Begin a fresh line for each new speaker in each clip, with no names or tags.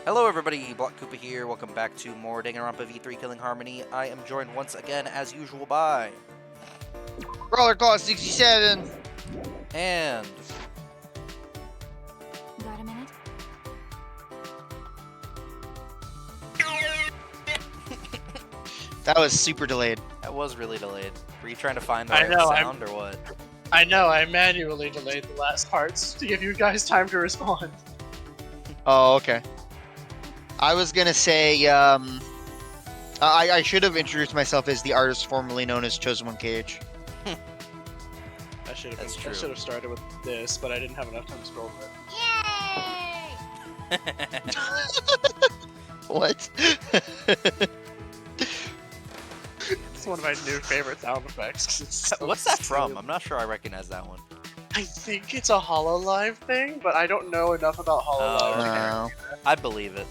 Hello everybody, Block Koopa here. Welcome back to more Danganronpa V3 Killing Harmony. I am joined once again, as usual, by...
Roller Claw 67!
And...
Got a minute?
That was super delayed.
That was really delayed. Were you trying to find the
I
right
know,
sound, or what?
I know, I manually delayed the last parts to give you guys time to respond.
Oh, okay. I was gonna say, I should have introduced myself as the artist formerly known as Chosen One KH.
I should
That's
have
true.
started with this, but I didn't have enough time to scroll for it.
What?
It's one of my new favorite sound effects. 'Cause it's so
What's that from?
silly.
I'm not sure I recognize that one.
I think it's a Hololive thing, but I don't know enough about Hololive.
No.
I believe it.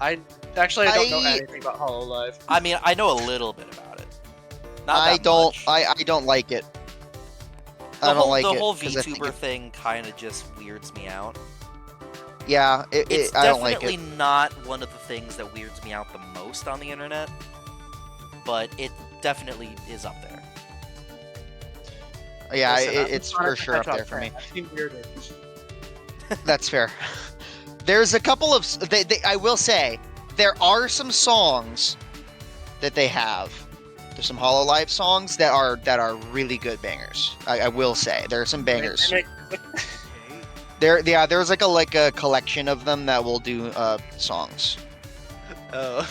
I don't know
I-
anything about Hololive.
I mean, I know a little bit about it. Not
I
that
don't.
much.
I don't like it.
The
I don't
whole,
like
the
it.
whole
'cause I think
VTuber thing kind of just weirds me out.
yeah,
It's
I don't like
definitely
it.
not one of the things that weirds me out the most on the internet, but it definitely is up there.
Yeah,
Listen, I'm
it's
not
for
a
sure up
Hedgehog
there for me.
fan. I've seen weirder.
That's fair. There's a couple of. I will say, there are some songs that they have. There's some Hololive songs that are really good bangers. I will say there are some bangers. There's like a collection of them that will do songs.
Oh.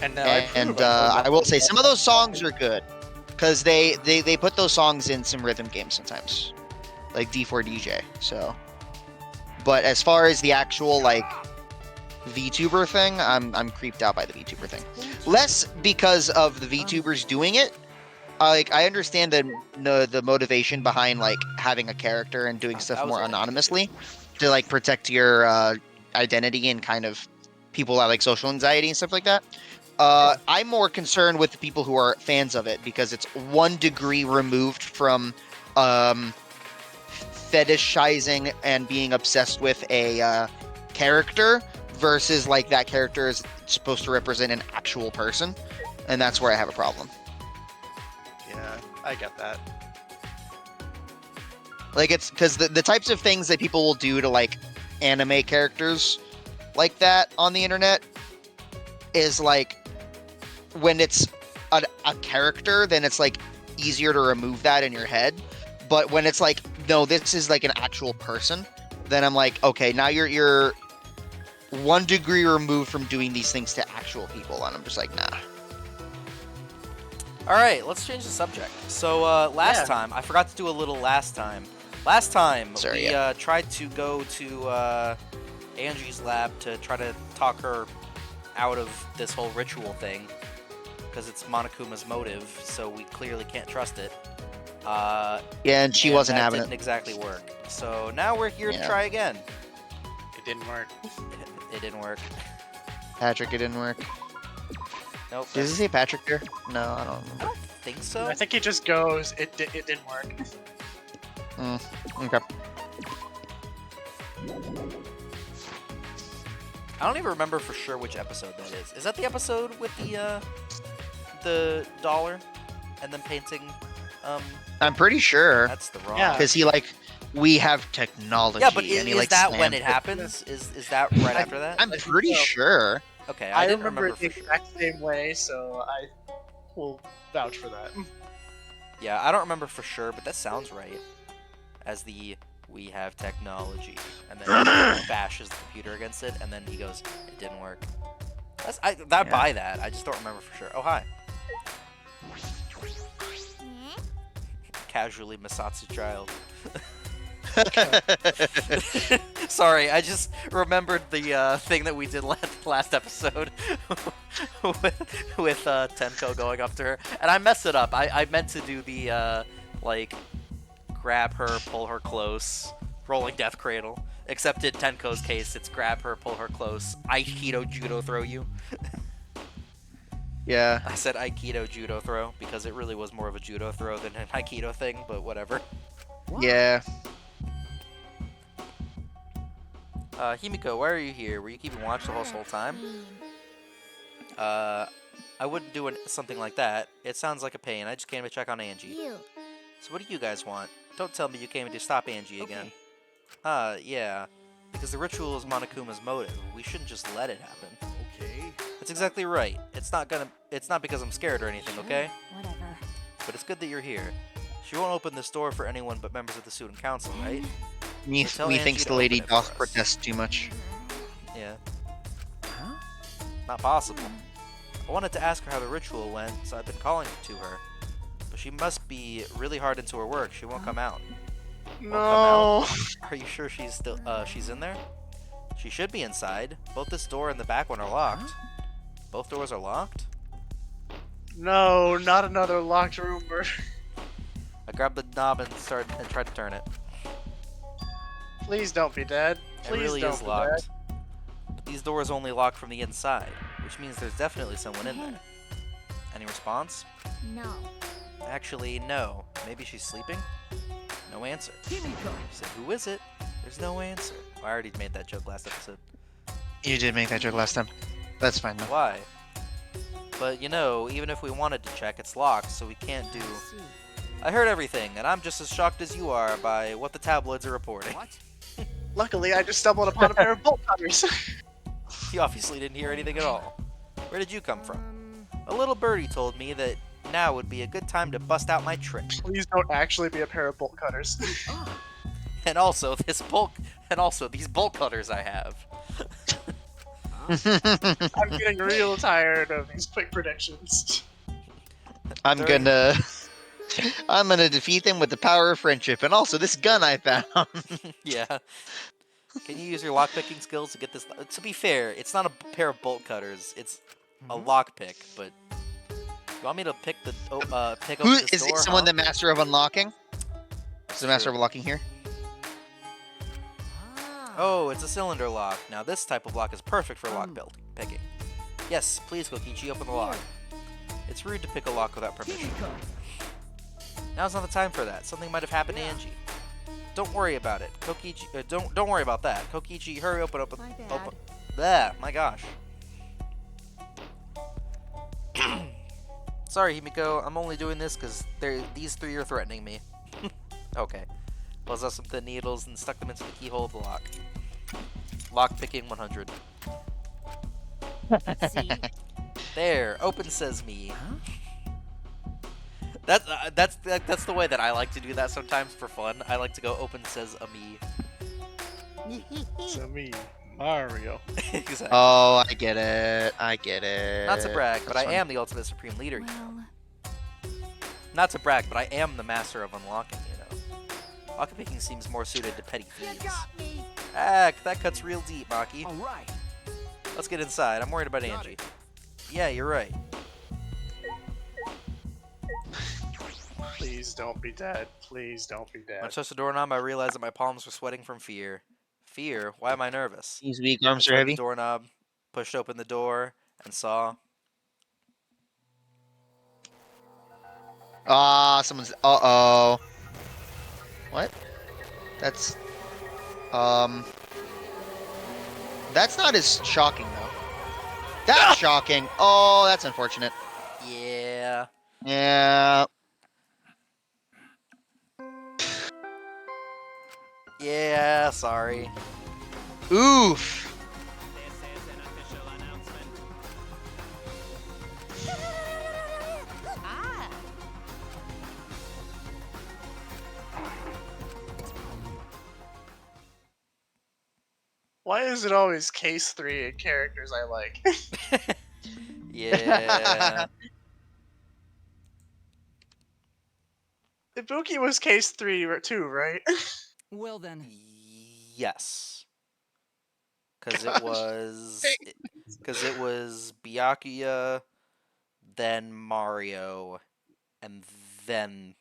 And now
I will say some of those songs are good because they put those songs in some rhythm games sometimes, like D4DJ. So, but as far as the actual like VTuber thing, I'm creeped out by the VTuber thing. Less because of the VTubers doing it. Like I understand the motivation behind like having a character and doing
That
stuff
was
more
it.
anonymously to like protect your identity and kind of people that like social anxiety and stuff like that. I'm more concerned with the people who are fans of it because it's 1 degree removed from fetishizing and being obsessed with a character versus like that character is supposed to represent an actual person, and that's where I have a problem.
Yeah, I get that.
Like it's because the types of things that people will do to like anime characters like that on the internet is like when it's a character, then it's like easier to remove that in your head. But when it's like, no, this is like an actual person, then I'm like, okay, now you're 1 degree removed from doing these things to actual people, and I'm just like, nah.
Alright, let's change the subject. So, last time, I forgot to do a little last time. Last time,
Sorry,
we tried to go to Angie's lab to try to talk her out of this whole ritual thing, because it's Monokuma's motive, so we clearly can't trust it.
Yeah, and she wasn't
that
having
didn't
it.
exactly work. So now we're here to
Yeah.
try again.
It didn't work.
It didn't work.
Patrick, it didn't work.
Nope.
Does it say Patrick there? No, I don't
I
remember.
don't think so.
I think it just goes. It didn't work.
Okay.
I don't even remember for sure which episode that is. Is that the episode with the dollar and then painting?
I'm pretty sure.
That's the wrong.
Yeah.
Because he like, we have technology.
Yeah, but
and he,
is
like,
that when
slammed
it happens? Is that right after that?
I'm pretty
so.
sure.
Okay,
I
didn't
remember it
for
the
sure.
exact same way, so I will vouch for that.
Yeah, I don't remember for sure, but that sounds right. As we have technology, and then he bashes the computer against it, and then he goes, "It didn't work."
Yeah.
Buy that. I just don't remember for sure. Oh hi. Casually Masatsu child. Sorry, I just remembered the thing that we did last episode with Tenko going up to her, and I messed it up. I meant to do the like grab her, pull her close, rolling death cradle. Except in Tenko's case, it's grab her, pull her close, Aikido judo throw you.
Yeah.
I said Aikido judo throw because it really was more of a judo throw than an Aikido thing, but whatever.
Yeah.
Himiko, why are you here? Were you keeping watch the whole time? I wouldn't do something like that. It sounds like a pain. I just came to check on Angie. So what do you guys want? Don't tell me you came to stop Angie again. Yeah. Because the ritual is Monokuma's motive. We shouldn't just let it happen.
Okay.
That's exactly right. It's not because I'm scared or anything, okay?
Whatever.
But it's good that you're here. She won't open this door for anyone but members of the student council, right?
Me,
So tell
me
Angie
thinks
to
the lady
open it for
doth
us.
protest too much.
Yeah.
Huh?
Not possible. I wanted to ask her how the ritual went, so I've been calling to her. But she must be really hard into her work. She won't come out.
No.
Are you sure she's in there? She should be inside. Both this door and the back one are locked. Both doors are locked?
No, not another locked room.
I grabbed the knob and tried to turn it.
Please don't be dead. Please
It really
don't
is
be
locked. But these doors only lock from the inside, which means there's definitely someone in there. Any response?
No.
Actually, no. Maybe she's sleeping? No answer.
Himiko.
She said, who is it? There's no answer. Oh, I already made that joke last episode.
You did make that joke last time. That's fine though.
Why? But you know, even if we wanted to check, it's locked, so we can't do... I heard everything, and I'm just as shocked as you are by what the tabloids are reporting.
What?
dead. Luckily, I just stumbled upon a pair of bolt cutters.
You obviously didn't hear anything at all. Where did you come from? A little birdie told me that now would be a good time to bust out my trick.
Please don't actually be a pair of bolt cutters.
And also these bolt cutters I have.
I'm getting real tired of these quick predictions.
I'm gonna defeat them with the power of friendship, and also this gun I found.
Yeah. Can you use your lockpicking skills to get this? To be fair, it's not a pair of bolt cutters. It's a lockpick. But you want me to pick the pick
Who
open this
is
door?
someone
huh?
the master of unlocking? Is the master
Sure.
of unlocking here?
Oh, it's a cylinder lock. Now this type of lock is perfect for lock picking. Yes, please, Kokichi, open the lock. It's rude to pick a lock without permission. Now's not the time for that. Something might have happened to Angie. Don't worry about it, Kokichi. Don't worry about that, Kokichi. Hurry, open.
My bad.
Open. There, my gosh. Sorry, Himiko. I'm only doing this because these three are threatening me. Okay. Buzz out some thin needles and stuck them into the keyhole of the lock. Lock picking 100.
See?
There, open sesame. That's the way that I like to do that sometimes for fun. I like to go open sesame.
So me, Mario.
Exactly.
Oh, I get it. I get it.
Not to brag, but
That's
I
fine.
am the ultimate supreme leader. You know.
Well,
Not to brag, but I am the master of unlocking. You know. Lockpicking seems more suited to petty thieves.
me.
Ah, that cuts real deep, Maki.
All right.
Let's get inside. I'm worried about
Got
Angie. Yeah, you're right.
Please don't be dead. Please don't be
When I
dead.
touched the doorknob, I realized that my palms were sweating from fear. Fear? Why am I nervous?
These weak
I
arms are
tried
heavy.
the doorknob, pushed open the door, and saw.
Ah, someone's. Uh-oh. What? That's. That's not as shocking, though. That's shocking. Oh, that's unfortunate.
Yeah.
Yeah.
Yeah, sorry.
Oof.
Why is it always case 3 in characters I like?
Yeah.
Ibuki was case 3 too, right?
Well then.
Yes. Because
Gosh.
it was Byakuya, then Mario, and then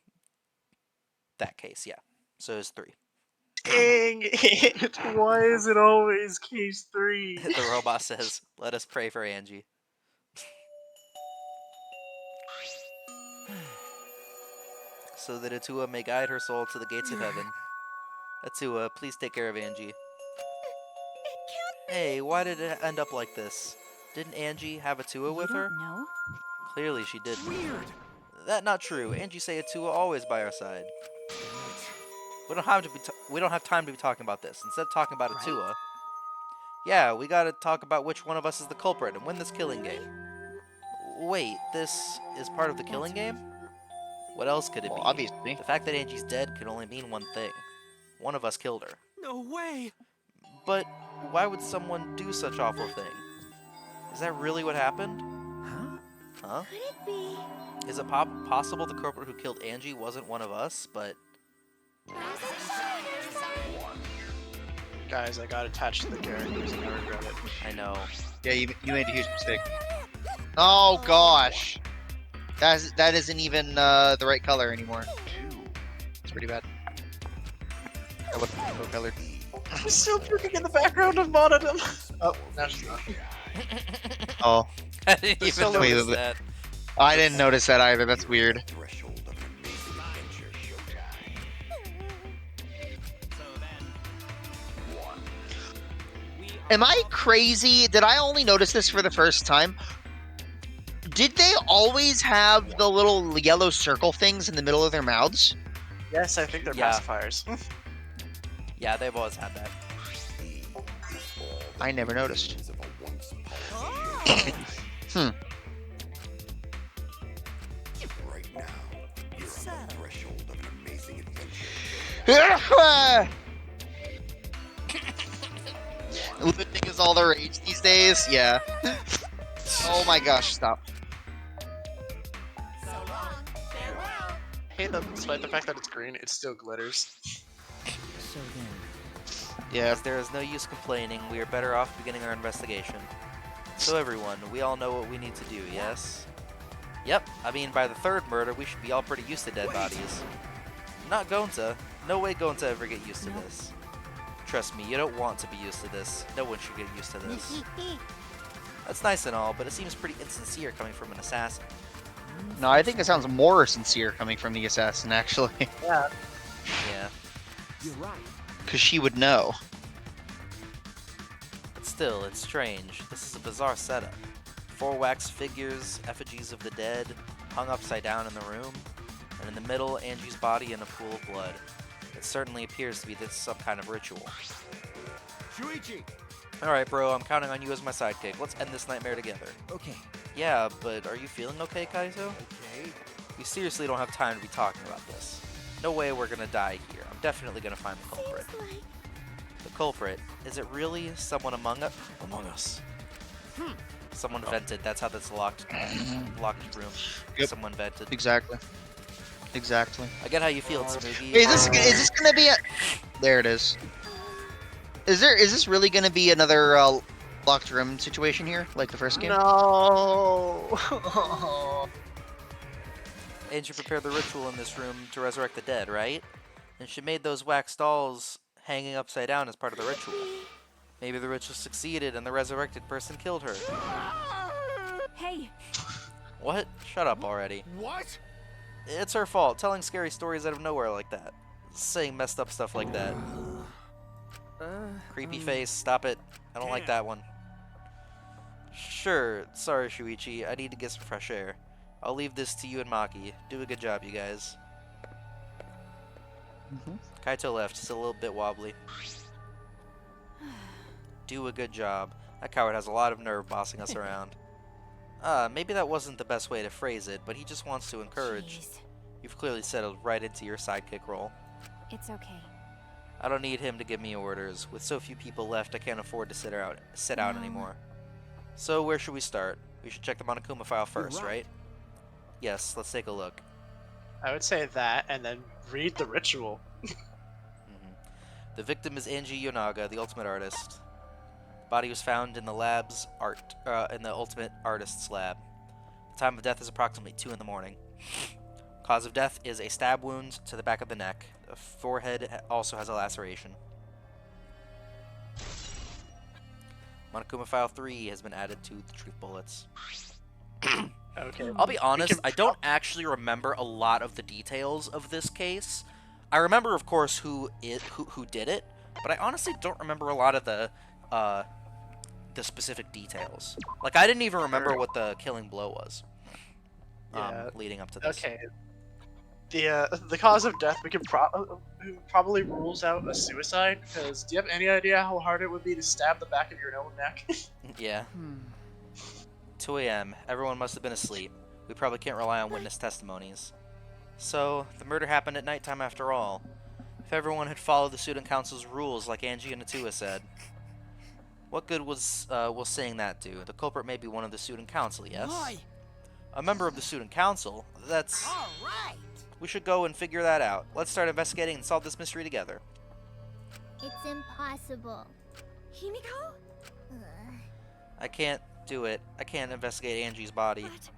that case. Yeah. So it's 3.
Dang it! Why is it always case 3?
The robot says, "Let us pray for Angie." So that Atua may guide her soul to the gates of heaven. Atua, please take care of Angie. Hey, why did it end up like this? Didn't Angie have Atua with her?
No.
Clearly she didn't.
Weird.
That not true. Angie say Atua always by our side. We don't have time to be talking about this. Instead of talking about Atua, yeah, we gotta talk about which one of us is the culprit and win this killing game. Wait, this is part of the killing game? What else could it
Well,
be?
obviously.
The fact that Angie's dead could only mean one thing. One of us killed her.
No way.
But why would someone do such awful thing? Is that really what happened?
Huh?
Huh?
Could it be?
Is it possible the culprit who killed Angie wasn't one of us, but...
Guys, I got attached to the characters and I regret it.
I know.
Yeah, you made a huge mistake. Oh gosh, that isn't even the right color anymore. It's pretty bad. I look so colored.
I'm still looking in the background of Monodum. Oh, now she's not.
Oh,
I didn't
Just
even
a little
notice
bit.
that.
I didn't notice that either. That's weird. Am I crazy? Did I only notice this for the first time? Did they always have the little yellow circle things in the middle of their mouths?
Yes, I think they're
Yeah.
pacifiers.
Yeah, they've always had that.
I never noticed. Lifting is all the rage these days. Yeah. Oh my gosh! Stop.
Hey, despite the fact that it's green, it still glitters.
So then,
Yeah.
As there is no use complaining, we are better off beginning our investigation. So everyone, we all know what we need to do, yes? Yep, I mean by the third murder, we should be all pretty used to dead bodies. Not Gonza. No way Gonza ever get used to this. Trust me, you don't want to be used to this. No one should get used to this. That's nice and all, but it seems pretty insincere coming from an assassin.
No, I think it sounds more sincere coming from the assassin, actually.
Yeah.
Yeah.
you're right.
Because she would know.
But still, it's strange. This is a bizarre setup. 4 wax figures, effigies of the dead, hung upside down in the room, and in the middle, Angie's body in a pool of blood. It certainly appears to be this some kind of ritual.
Shuichi.
Alright, bro, I'm counting on you as my sidekick. Let's end this nightmare together.
Okay.
Yeah, but are you feeling okay, Kaizo?
Okay.
We seriously don't have time to be talking about this. No way we're gonna die here. I'm definitely gonna find the culprit. The culprit? Is it really someone among us? Someone vented. That's how this locked room.
Yep.
Someone vented.
Exactly. Exactly.
I get how you feel, Tsurugi.
Wait, is this gonna be a? There it is. Is this really gonna be another locked room situation here, like the first game?
No.
Angie prepared the ritual in this room to resurrect the dead, right? And she made those wax dolls hanging upside down as part of the ritual. Maybe the ritual succeeded and the resurrected person killed her.
Hey,
What? Shut up already.
What?
It's her fault, telling scary stories out of nowhere like that. Saying messed up stuff like that. Creepy face, stop it. I don't like that one. Sure, sorry Shuichi, I need to get some fresh air. I'll leave this to you and Maki. Do a good job, you guys. Kaito left, he's a little bit wobbly. Do a good job. That coward has a lot of nerve bossing us around. Maybe that wasn't the best way to phrase it, but he just wants to encourage.
jeez.
You've clearly settled right into your sidekick role.
It's okay.
I don't need him to give me orders. With so few people left, I can't afford to sit out
No.
anymore. So where should we start? We should check the Monokuma file first,
right.
right? Yes, let's take a look.
I would say that, and then read the ritual.
The victim is Angie Yonaga, the ultimate artist. Body was found in the lab's in the ultimate artist's lab. The time of death is approximately 2 in the morning. Cause of death is a stab wound to the back of the neck. The forehead also has a laceration. Monokuma File 3 has been added to the truth bullets.
Okay.
I'll be honest,
can
I don't actually remember a lot of the details of this case. I remember, of course, who did it, but I honestly don't remember a lot of the the specific details. Like, I didn't even remember what the killing blow was.
Yeah.
Leading up to this.
Okay. The cause of death we can probably rules out a suicide, because do you have any idea how hard it would be to stab the back of your own neck?
Yeah. 2 a.m. Everyone must have been asleep. We probably can't rely on witness testimonies. So, the murder happened at nighttime after all. If everyone had followed the student council's rules like Angie and Atua said. What good was saying that do? The culprit may be one of the student council, yes?
Why?
A member of the student council? That's...
All right.
We should go and figure that out. Let's start investigating and solve this mystery together.
It's impossible.
Himiko?
I can't do it. I can't investigate Angie's body.
What?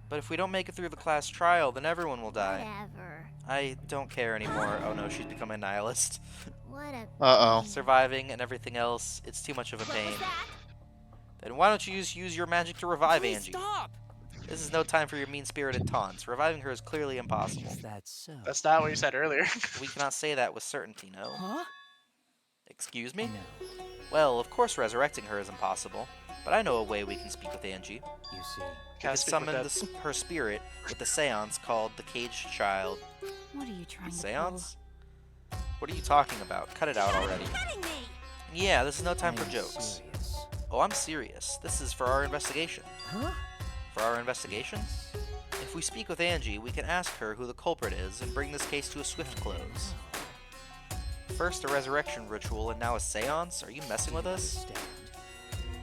But if we don't make it through the class trial, then everyone will die.
Whatever.
I don't care anymore. Oh no, she's become a nihilist.
What a.
Uh-oh.
Surviving and everything else, it's too much of a
What
pain.
was that?
Then why don't you use your magic to revive
Please
Angie?
stop.
This is no time for your mean-spirited taunts. Reviving her is clearly impossible.
Is that so?
That's not what you said earlier.
We cannot say that with certainty, no?
Huh?
Excuse me?
No.
Well, of course resurrecting her is impossible. But I know a way we can speak with Angie.
You see.
We
Can't
can
speak with
summon
that.
her spirit with the seance called the Caged Child.
What are you trying to
Seance? What are you talking about? Cut it out already.
Kidding me?
Yeah, this is no time for
I'm
jokes.
serious.
Oh, I'm serious. This is for our investigation.
Huh?
For our investigation? If we speak with Angie, we can ask her who the culprit is and bring this case to a swift close. First a resurrection ritual and now a seance? Are you messing with us?
Understand.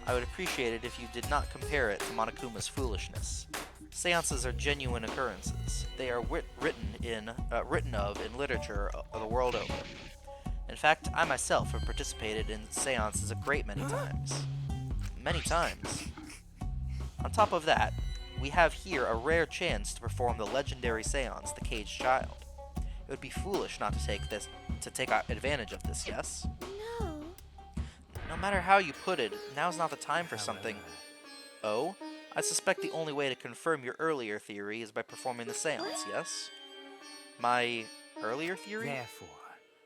I would appreciate it if you did not compare it to Monokuma's foolishness. Seances are genuine occurrences. They are written of in literature the world over. In fact, I myself have participated in seances a great many times. Many times. On top of that, we have here a rare chance to perform the legendary seance, the Caged Child. It would be foolish not to take advantage of this, yes?
No.
No matter how you put it, now's not the time for something. Oh? I suspect the only way to confirm your earlier theory is by performing the seance, yes? My earlier theory?
Therefore.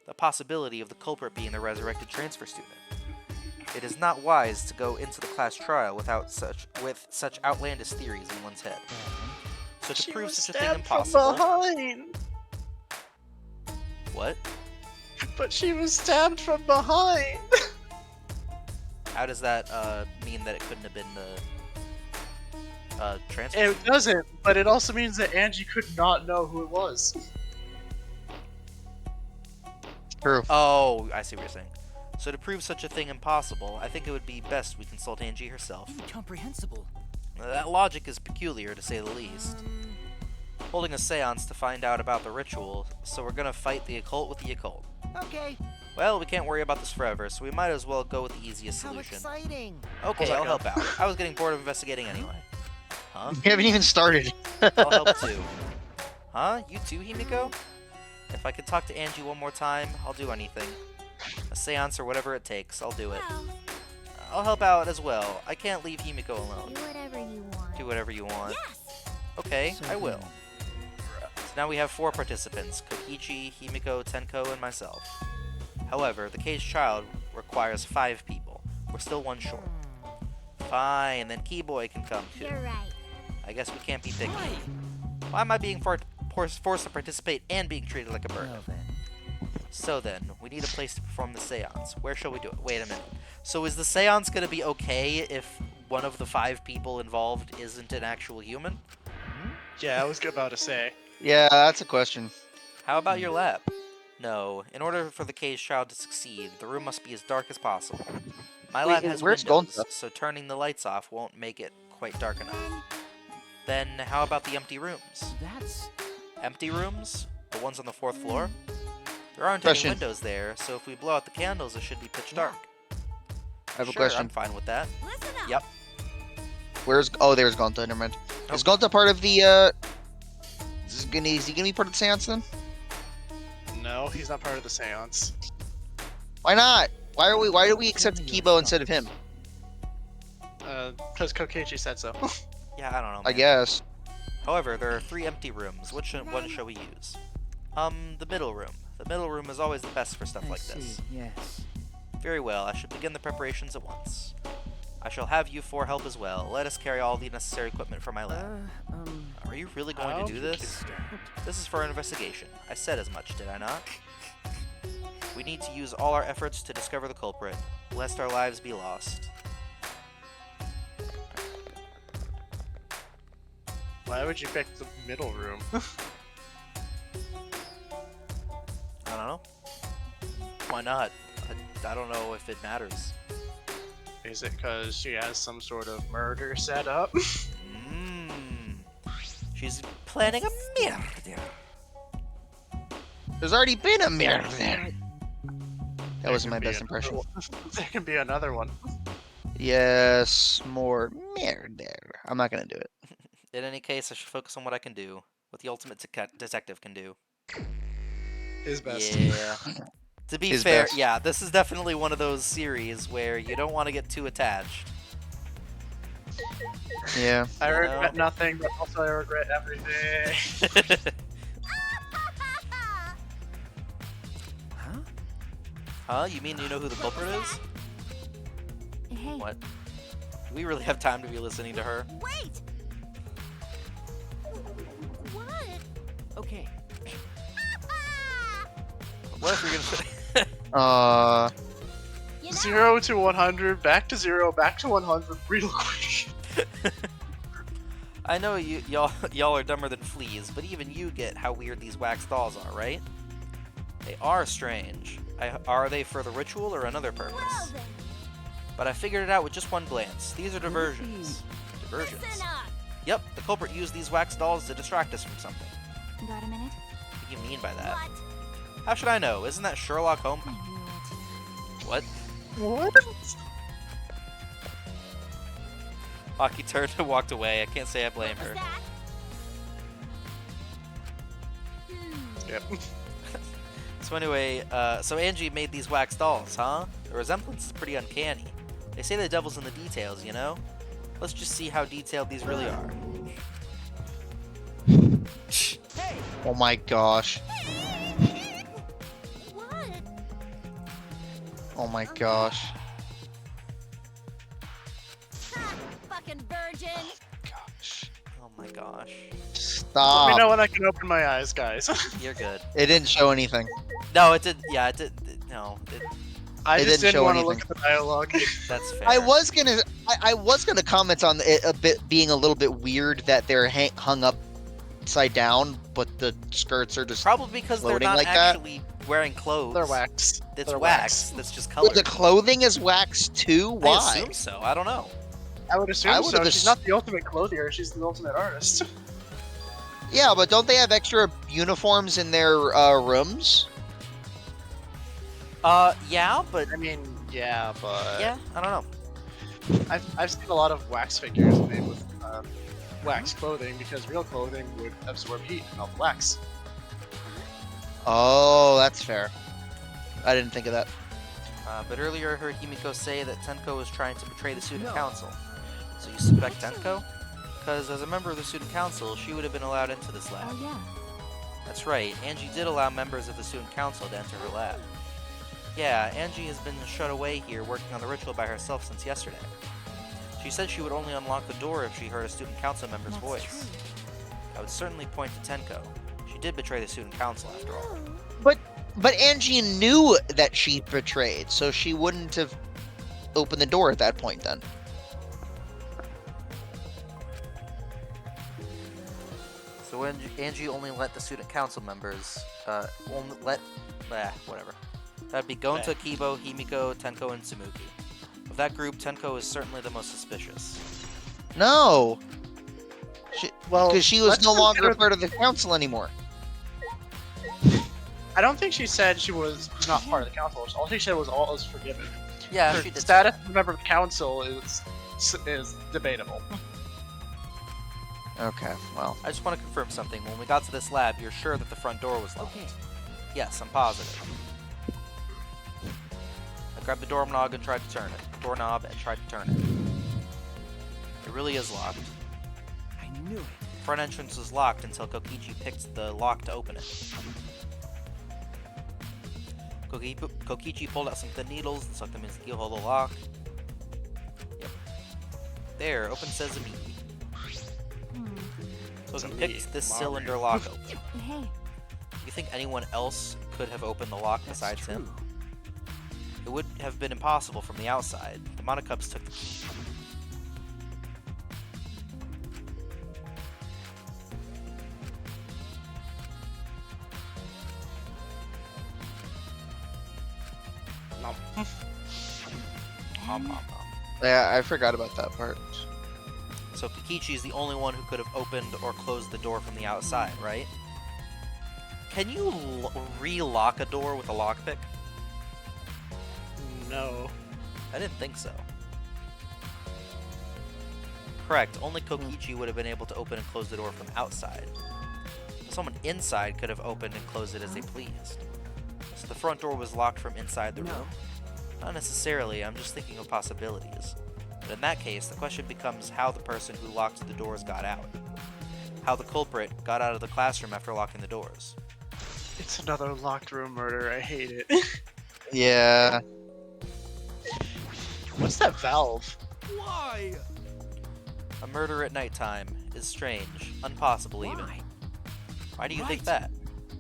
The possibility of the culprit being the resurrected transfer student. It is not wise to go into the class trial with such outlandish theories in one's head. So to
She
prove
was
such a thing
stabbed from
impossible...
behind.
What?
But she was stabbed from behind.
How does that mean that it couldn't have been the transfer
It
student?
doesn't, but it also means that Angie could not know who it was.
True.
Oh, I see what you're saying. So to prove such a thing impossible, I think it would be best we consult Angie herself.
Incomprehensible.
That logic is peculiar, to say the least. Holding a seance to find out about the ritual, so we're gonna fight the occult with the occult.
Okay.
Well, we can't worry about this forever, so we might as well go with the easiest
How
solution.
exciting.
Okay,
Hold
I'll
on,
help out. I was getting bored of investigating anyway. Huh?
We haven't even started.
I'll help too. Huh? You too, Himiko? If I could talk to Angie one more time, I'll do anything. A seance or whatever it takes, I'll do it.
Well,
I'll help out as well. I can't leave Himiko alone.
Do whatever you want.
Do whatever you want.
yes.
Okay,
So
I will.
then,
So now we have 4 participants, Kokichi, Himiko, Tenko, and myself. However, the Caged Child requires 5 people. We're still 1 short. Fine, then Keyboy can come too.
You're right.
I guess we can't be picky. Why am I being forced to participate and being treated like a burden?
Well then.
So then, we need a place to perform the seance. Where shall we do it? Wait a minute. So is the seance gonna be okay if one of the 5 people involved isn't an actual human?
Yeah, I was about to say.
Yeah, that's a question.
How about your lab? No. In order for the Caged Child to succeed, the room must be as dark as possible. My lab has
where's
windows,
Gonta?
so turning the lights off won't make it quite dark enough. Then how about the empty rooms?
That's.
Empty rooms? The ones on the 4th floor? There aren't
Question.
any windows there, so if we blow out the candles, it should be pitch dark.
I have a
Sure,
question.
I'm fine with that.
Listen up.
Yep.
Where's... Oh, there's Gonta. Never mind.
Nope.
Is Gonta part of the, is he gonna be part of the seance then?
No, he's not part of the seance.
Why not? Why do we accept Kibo instead of him?
Because Kokichi said so.
Yeah, I don't know.
I
man.
guess.
However, there are 3 empty rooms. Which one shall we use? The middle room. The middle room is always the best for stuff
I
like
see.
this.
Yes.
Very well, I should begin the preparations at once. I shall have you four help as well. Let us carry all the necessary equipment for my lab. Are you really going to do this? This is for our investigation. I said as much, did I not? We need to use all our efforts to discover the culprit, lest our lives be lost.
Why would you pick the middle room?
I don't know. Why not? I don't know if it matters.
Is it because she has some sort of murder set up?
She's planning a murder.
There's already been a mirror there. That wasn't my best impression.
There can be another one.
Yes, more mirror there. I'm not gonna do it.
In any case, I should focus on what I can do. What the ultimate detective can do.
His best.
Yeah. To be
His
fair,
best.
yeah, this is definitely one of those series where you don't want to get too attached.
Yeah.
I
You know?
regret nothing, but also I regret everything.
Huh? Huh? You mean you know who the culprit is?
Hey.
What? Do we really have time to be listening to her?
Wait! What?
Okay.
What if you're gonna say...
You know,
0 to 100, back to 0, back to 100, real quick.
I know y'all are dumber than fleas, but even you get how weird these wax dolls are, right? They are strange. Are they for the ritual or another
well
purpose?
then,
But I figured it out with just one glance. These are diversions. Diversions.
listen up!
Yep, the culprit used these wax dolls to distract us from something.
Got a minute?
What do you mean by that?
What?
How should I know? Isn't that Sherlock Holmes?
I knew it.
What?
What?
Aki turned and walked away. I can't say I blame
What was
her.
that?
Yep.
So anyway, so Angie made these wax dolls, huh? The resemblance is pretty uncanny. They say the devil's in the details, you know? Let's just see how detailed these really are.
Oh my gosh.
What?
Oh my gosh.
Ha, fucking virgin!
Gosh.
Oh my gosh.
Let me
Stop.
know when I can open my eyes, guys.
You're good.
It didn't show anything.
No, it did. Yeah, it did. No,
I
It
just
didn't
didn't
show
want to
anything.
look at the dialogue.
that's fair.
I was gonna comment on it a bit being a little bit weird that they're hung upside down, but the skirts are just.
Probably because they're
floating
not
like that?
actually wearing clothes.
They're wax.
It's
They're
wax. That's just
But
colored.
the clothing is wax too.
I
Why?
assume so. I don't know.
I would assume
I would've
so.
ass-
She's not the ultimate clothier, she's the ultimate artist.
Yeah, but don't they have extra uniforms in their rooms?
Yeah, but
I mean, yeah, but
yeah, I don't know.
I've seen a lot of wax figures made with wax clothing because real clothing would absorb heat and melt the wax.
Oh, that's fair. I didn't think of that.
But earlier I heard Himiko say that Tenko was trying to betray the student council. So you suspect Tenko? Because as a member of the student council, she would have been allowed into this lab.
Oh yeah.
That's right, Angie did allow members of the student council to enter her lab. Yeah, Angie has been shut away here working on the ritual by herself since yesterday. She said she would only unlock the door if she heard a student council member's
That's
voice.
true.
I would certainly point to Tenko. She did betray the student council after all.
But Angie knew that she betrayed, so she wouldn't have opened the door at that point then.
So when Angie only let the student council members, whatever. That'd be Gonta, Kibo, Himiko, Tenko, and Tsumuki. Of that group, Tenko is certainly the most suspicious.
No,
Well,
because she was
let's
no longer
consider-
part of the council anymore.
I don't think she said she was not part of the council. All she said was all is forgiven.
Yeah,
Her
she did.
status as a member of the council is debatable.
Okay, well,
I just want to confirm something. When we got to this lab, you're sure that the front door was locked?
Okay.
Yes, I'm positive. I grabbed the doorknob and tried to turn it. It really is locked.
I knew it.
Front entrance was locked until Kokichi picked the lock to open it. Kokichi pulled out some thin needles and stuck them into the keyhole of the lock. Yep. There, open sesame.
Hmm.
So he
Sesame,
picked this
Mario.
cylinder lock open.
Hey,
You think anyone else could have opened the lock
That's
besides him?
true.
It would have been impossible from the outside. The Monocubs took the key.
No.
Nom, nom, nom.
Yeah, I forgot about that part.
So Kikichi is the only one who could have opened or closed the door from the outside, right? Can you re-lock a door with a lockpick?
No.
I didn't think so. Correct, only Kokichi would have been able to open and close the door from outside. Someone inside could have opened and closed it as they pleased. So the front door was locked from inside the
No.
room. Not necessarily, I'm just thinking of possibilities. But in that case, the question becomes how the person who locked the doors got out. How the culprit got out of the classroom after locking the doors.
It's another locked room murder. I hate it.
Yeah.
What's that valve?
Why?
A murder at nighttime is strange, impossible even.
Why?
Why do you think
Right.
that?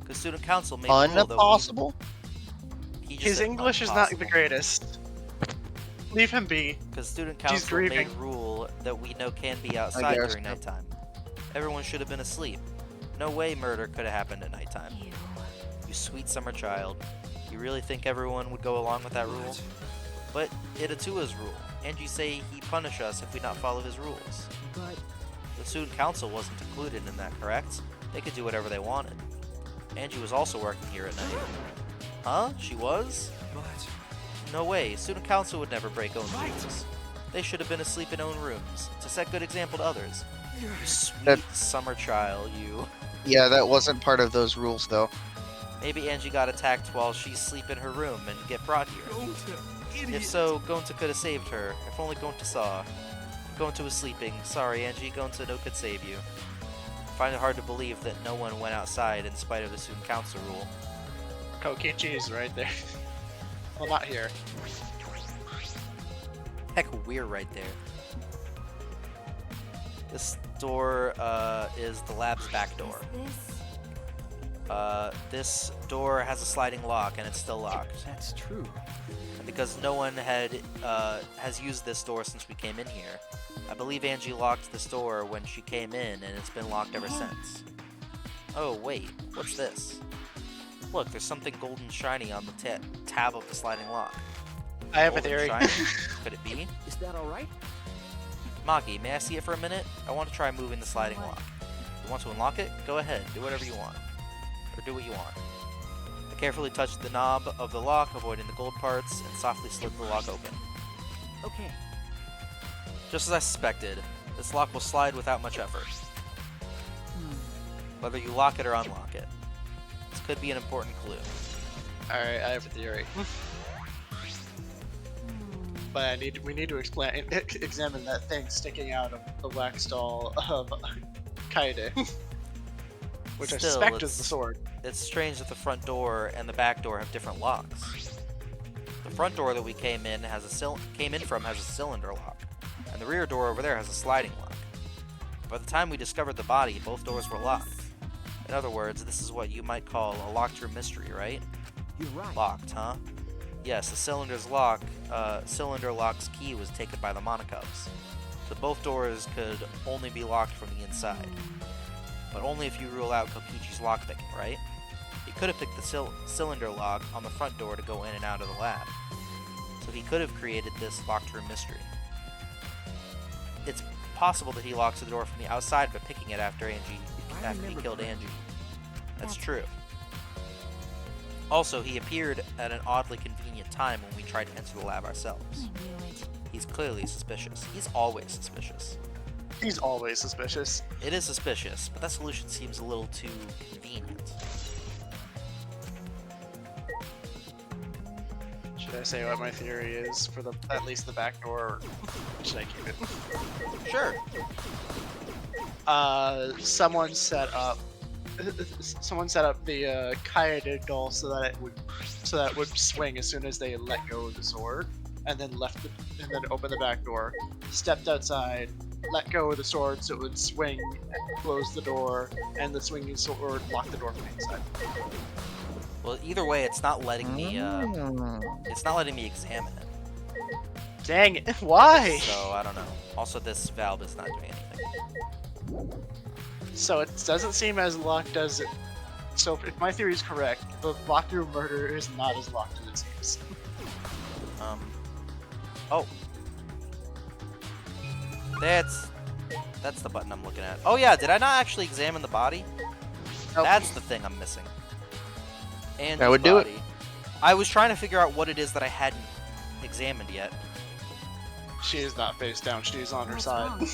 Because student council made a rule that
Unimpossible?
he just
His
said
English is not the
impossible.
greatest. Leave him be.
Because student
She's
council made
grieving.
a rule that we know can be outside
guess,
during
yeah.
nighttime. Everyone should have been asleep. No way murder could have happened at nighttime.
ew.
You sweet summer child. You really think everyone would go along with that rule?
What?
But Itatua's rule. And you say he punish us if we not follow his rules.
But
The student council wasn't included in that, correct? They could do whatever they wanted. Angie was also working here at night. Huh? She was? No way. Student council would never break own
Right.
rules. They should have been asleep in own rooms to set good example to others. You sweet
That-
summer child, you.
Yeah, that wasn't part of those rules, though.
Maybe Angie got attacked while she's asleep in her room and get brought here.
idiot.
If so, Gonta could have saved her. If only Gonta saw. Gonta was sleeping. Sorry, Angie. Gonta no could save you. Find it hard to believe that no one went outside in spite of the student council rule.
Kokichi is right there. Well, not here.
Heck, we're right there. This door is the lab's back door.
Is
This door has a sliding lock and it's still locked.
That's true.
And because no one has used this door since we came in here, I believe Angie locked this door when she came in and it's been locked ever since. Oh wait, what's this? Look, there's something golden shiny on the tab of the sliding lock.
I have a
Golden
theory.
shiny? Could it be?
Is that all right?
Maki, may I see it for a minute? I want to try moving the sliding lock. You want to unlock it? Go ahead, do whatever you want. Or do what you want. I carefully touched the knob of the lock, avoiding the gold parts, and softly slid the lock open.
Okay.
Just as I suspected, this lock will slide without much effort,
Hmm.
whether you lock it or unlock it. This could be an important clue.
Alright, I have a theory. But we need to examine that thing sticking out of the wax doll of Kaede. Which I
Still,
suspect is
it's-
the sword.
It's strange that the front door and the back door have different locks. The front door that we came in from has a cylinder lock, and the rear door over there has a sliding lock. By the time we discovered the body, both doors were locked. In other words, this is what you might call a locked room mystery, right?
You're right.
Locked, huh? Yes, the cylinder lock's key was taken by the Monocubs. So both doors could only be locked from the inside. But only if you rule out Kokichi's lockpicking, right? He could have picked the cylinder lock on the front door to go in and out of the lab. So he could have created this locked room mystery. It's possible that he locks the door from the outside by picking it after he
remember
killed
correctly.
Angie. That's
That's-
true. Also, he appeared at an oddly convenient time when we tried to enter the lab ourselves.
I knew it.
He's clearly suspicious. He's always suspicious.
He's always suspicious.
It is suspicious, but that solution seems a little too convenient.
Should I say what my theory is for at least the back door, or should I keep it?
Sure.
Someone set up the Kaede doll so that it would swing as soon as they let go of the sword. and then and then opened the back door, stepped outside, let go of the sword so it would swing, close the door, and the swinging sword locked the door from the inside.
Well, either way, it's not letting me.
Mm.
It's not letting me examine it.
Dang it! Why?
So I don't know. Also, this valve is not doing anything.
So it doesn't seem as locked as it. So if my theory is correct, the locked room murder is not as locked as it seems.
Oh. That's the button I'm looking at. Oh yeah, did I not actually examine the body?
Nope.
That's the thing I'm missing. And
That would do it.
I was trying to figure out what it is that I hadn't examined yet.
She is not face down. She's on her
What's
side.
wrong?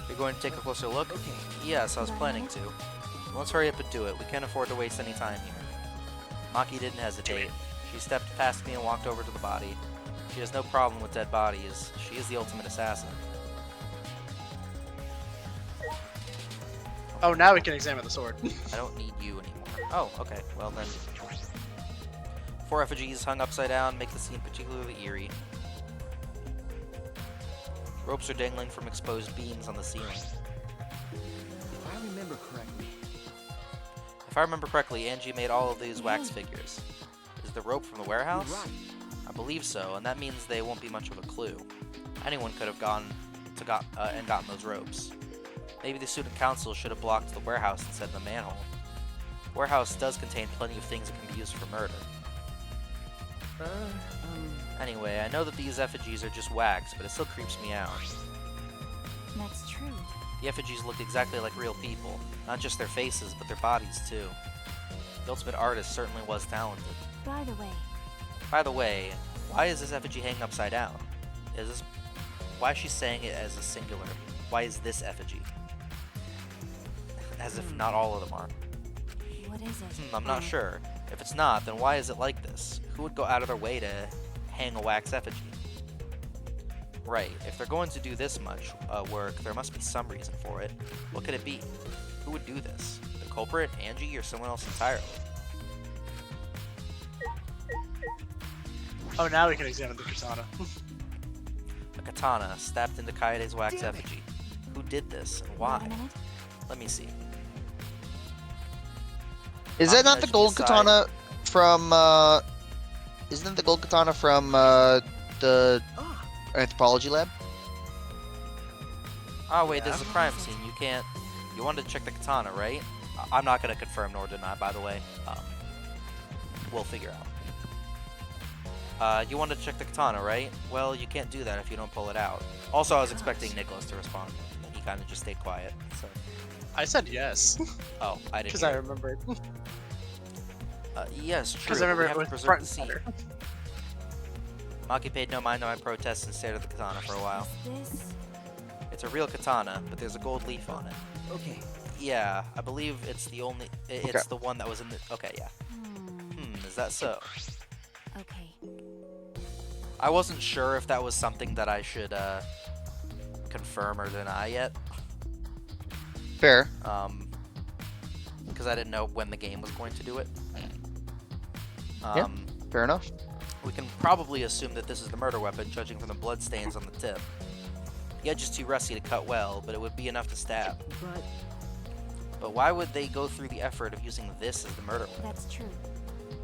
You're going to take a closer look?
Okay.
Yes, I was planning to. Let's hurry up and do it. We can't afford to waste any time here. Maki didn't hesitate. She stepped past me and walked over to the body. She has no problem with dead bodies. She is the ultimate assassin.
Oh, now we can examine the sword.
I don't need you anymore. Oh, okay. Well then. 4 effigies hung upside down make the scene particularly eerie. Ropes are dangling from exposed beams on the ceiling.
If I remember correctly,
If I remember correctly, Angie made all of these wax figures. Is the rope from the warehouse?
you're right.
I believe so, and that means they won't be much of a clue. Anyone could have gone to and gotten those ropes. Maybe the student council should have blocked the warehouse instead of the manhole. The warehouse does contain plenty of things that can be used for murder. Anyway, I know that these effigies are just wax, but it still creeps me out.
That's true.
The effigies look exactly like real people. Not just their faces, but their bodies too. The ultimate artist certainly was talented.
By the way,
why is this effigy hanging upside down? Why is she saying it as a singular? Why is this effigy? As if not all of them are.
what is it?
I'm not sure. If it's not, then why is it like this? Who would go out of their way to hang a wax effigy? Right, if they're going to do this much work, there must be some reason for it. What could it be? Who would do this? The culprit, Angie, or someone else entirely?
Oh, now we can examine the katana.
A katana stabbed into Kaede's wax
Damn it.
effigy. Who did this and
Wait
why?
a minute.
Let me see.
Is that not the
As you
gold
decide-
katana from? Isn't it the gold katana from the
Ah,
anthropology lab?
Oh wait, this
Yeah.
is a crime scene. You can't. You wanted to check the katana, right? I'm not gonna confirm nor deny, by the way. We'll figure out. You wanted to check the katana, right? Well, you can't do that if you don't pull it out. Also, I was expecting Nicholas to respond. He kind of just stayed quiet. So,
I said yes,
oh, I didn't.
because
hear
I
it.
remembered.
Yes, true.
Because I
but
remember
we
it
have
was
to preserve
front
the
and
scene.
center.
Maki paid no mind to my protests and stared at the katana for a while.
Is this?
It's a real katana, but there's a gold leaf on it.
okay.
Yeah, I believe it's the only. It's
Okay.
the one that was in the. Okay, yeah. Is that so?
Okay.
I wasn't sure if that was something that I should confirm or deny yet.
Fair.
Because I didn't know when the game was going to do it.
Yeah. Fair enough.
We can probably assume that this is the murder weapon, judging from the blood stains on the tip. The edge is too rusty to cut well, but it would be enough to stab.
But
But why would they go through the effort of using this as the murder weapon?
That's true.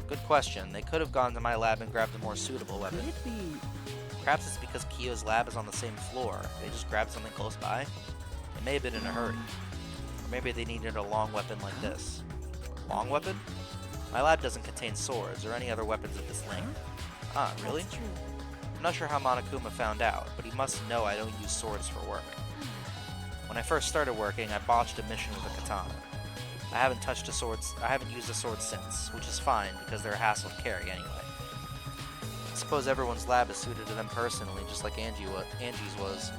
Good question. They could have gone to my lab and grabbed a more suitable
could
weapon.
it be?
Perhaps it's because Kyo's lab is on the same floor. They just grabbed something close by. It may have been in a hurry. Or maybe they needed a long weapon like this. Long weapon? My lab doesn't contain swords or any other weapons of this length. Ah, really?
That's true.
I'm not sure how Monokuma found out, but he must know I don't use swords for work. When I first started working, I botched a mission with a katana. I haven't used a sword since, which is fine because they're a hassle to carry anyway. I suppose everyone's lab is suited to them personally, just like Angie's was.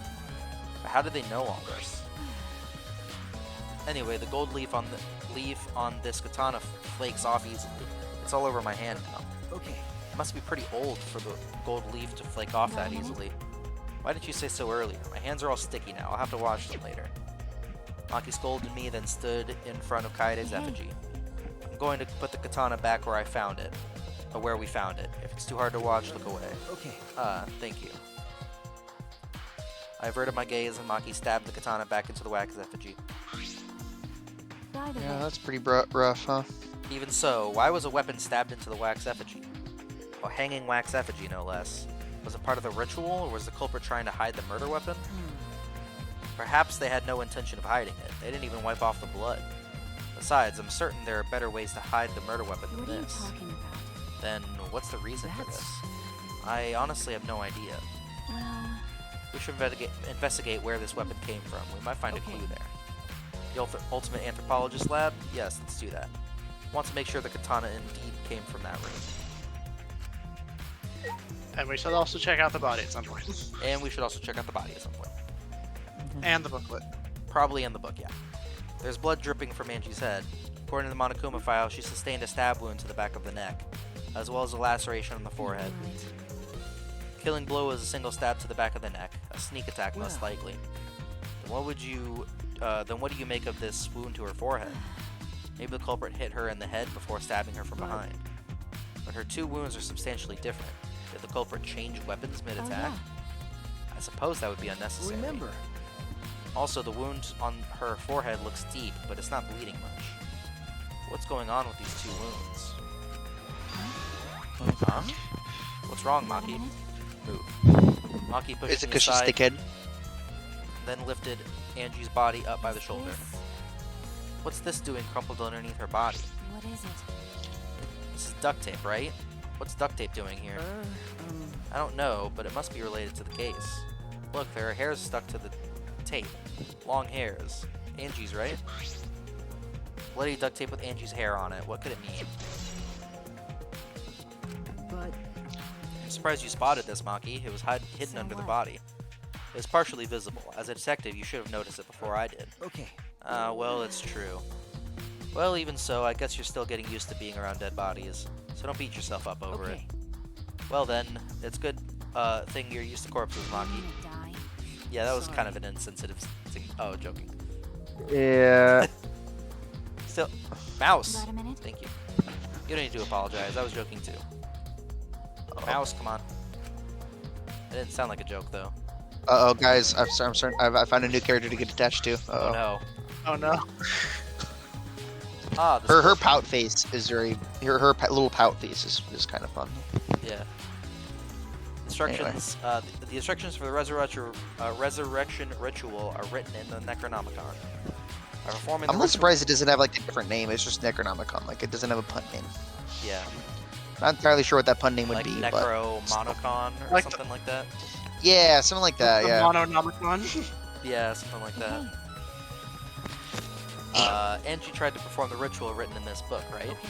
But how did they know all this? Anyway, the gold leaf on this katana flakes off easily. It's all over my hand now.
Okay.
It must be pretty old for the gold leaf to flake off that easily. Why didn't you say so earlier? My hands are all sticky now. I'll have to wash them later. Maki scolded me, then stood in front of Kaede's effigy. I'm going to put the katana back where I found it. where we found it. If it's too hard to watch, look away.
Okay.
Thank you. I averted my gaze and Maki stabbed the katana back into the wax effigy.
By the
Yeah,
way,
that's pretty rough, huh?
Even so, why was a weapon stabbed into the wax effigy? A hanging wax effigy, no less. Was it part of the ritual, or was the culprit trying to hide the murder weapon? Perhaps they had no intention of hiding it. They didn't even wipe off the blood. Besides, I'm certain there are better ways to hide the murder weapon
what
than
are you
this.
talking about?
Then what's the reason for
That's-
this? I honestly have no idea.
Well,
We should investigate where this weapon came from. We might find a
Okay.
clue there. The ultimate anthropologist lab? Yes, let's do that. Want to make sure the katana indeed came from that room.
And we should also check out the body at some point.
And we should also check out the body at some point.
And the booklet.
Probably in the book, yeah. There's blood dripping from Angie's head. According to the Monokuma file, she sustained a stab wound to the back of the neck, as well as a laceration on the forehead.
right.
Killing blow was a single stab to the back of the neck, a sneak attack most
Well.
likely. Then what do you make of this wound to her forehead? Maybe the culprit hit her in the head before stabbing her from
Right.
behind. But her two wounds are substantially different. Did the culprit change weapons
Oh,
mid-attack?
yeah.
I suppose that would be unnecessary.
Remember.
Also, the wound on her forehead looks deep, but it's not bleeding much. What's going on with these two wounds? Huh? What's wrong,
Wait a
Maki?
minute.
Move. Maki pushed
Is it
me
because she's
aside,
thickhead?
then lifted Angie's body up by the shoulder.
This-
What's this doing crumpled underneath her body?
What is it?
This is duct tape, right? What's duct tape doing here? I don't know, but it must be related to the case. Look, there are hairs stuck to the tape. Long hairs. Angie's, right? Bloody duct tape with Angie's hair on it. What could it mean?
But
I'm surprised you spotted this, Maki. It was hidden
So
under the
what?
body. It was partially visible. As a detective, you should have noticed it before I did.
okay.
Well, it's true. Well, even so, I guess you're still getting used to being around dead bodies. So don't beat yourself up over it.
Okay.
Well then, it's good thing you're used to corpses,
I'm
Maki.
gonna die.
Yeah, that was
Sorry.
kind of an insensitive thing. Oh, joking.
Yeah.
Still, mouse.
Wait a minute.
Thank you. You don't need to apologize. I was joking too. Mouse, come on. It didn't sound like a joke though.
Uh oh, guys, I'm sorry. I found a new character to get attached to.
Oh
Uh
no.
Oh no.
Ah, this
Her pout face is very little pout face is kind of fun.
Yeah. Instructions. The instructions for the resurrection ritual are written in the Necronomicon. By performing
I'm
the
a little surprised it doesn't have like a different name. It's just Necronomicon. Like it doesn't have a pun name.
Yeah,
Not entirely sure what that pun name would
like
be, but
Necromonicon or
Like the-
something like that.
yeah, something like that.
The
Yeah.
Mononomicon.
Yeah, something like that.
Okay.
Angie tried to perform the ritual written in this book, right?
Okay.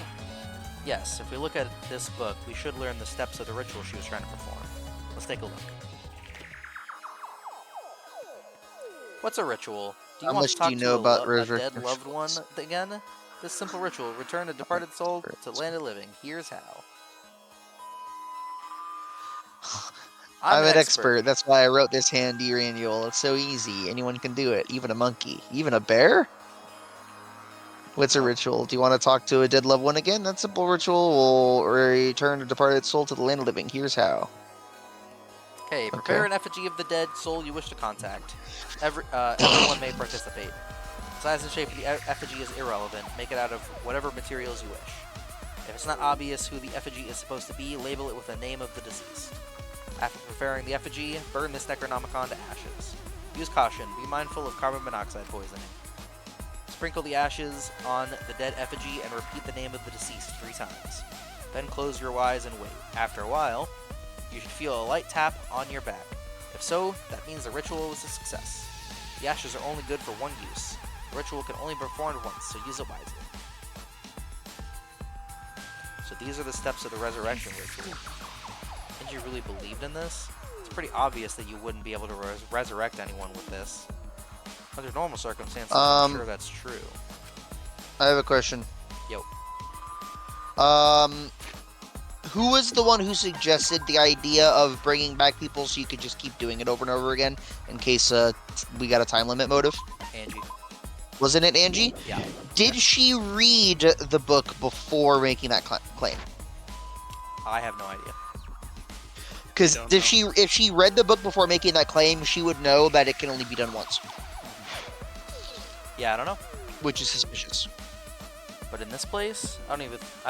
Yes, if we look at this book, we should learn the steps of the ritual she was trying to perform. Let's take a look. What's a ritual? Do
How
want
much
to talk
do you
to
know
a
about
dead
resurrection
loved one
rituals?
again? This simple ritual, return a departed soul to land of living. Here's how.
I'm an expert. That's why I wrote this handy manual. It's so easy. Anyone can do it. Even a monkey. Even a bear? What's a ritual? Do you want to talk to a dead loved one again? That simple ritual will return a departed soul to the land of living. Here's how.
Okay, prepare
Okay.
an effigy of the dead soul you wish to contact. Everyone may participate. Size and shape of the effigy is irrelevant. Make it out of whatever materials you wish. If it's not obvious who the effigy is supposed to be, label it with the name of the deceased. After preparing the effigy, burn this Necronomicon to ashes. Use caution. Be mindful of carbon monoxide poisoning. Sprinkle the ashes on the dead effigy and repeat the name of the deceased 3 times. Then close your eyes and wait. After a while, you should feel a light tap on your back. If so, that means the ritual was a success. The ashes are only good for one use. The ritual can only be performed once, so use it wisely. So these are the steps of the resurrection ritual. Did you really believed in this? It's pretty obvious that you wouldn't be able to resurrect anyone with this. Under normal circumstances, I'm sure that's true.
I have a question.
Yo.
Who was the one who suggested the idea of bringing back people so you could just keep doing it over and over again in case we got a time limit motive?
Angie.
Wasn't it Angie?
Yeah.
Did she read the book before making that claim?
I have no idea.
Because
Don't
if she read the book before making that claim, she would know that it can only be done once,
Yeah, I don't know.
which is suspicious.
But in this place, I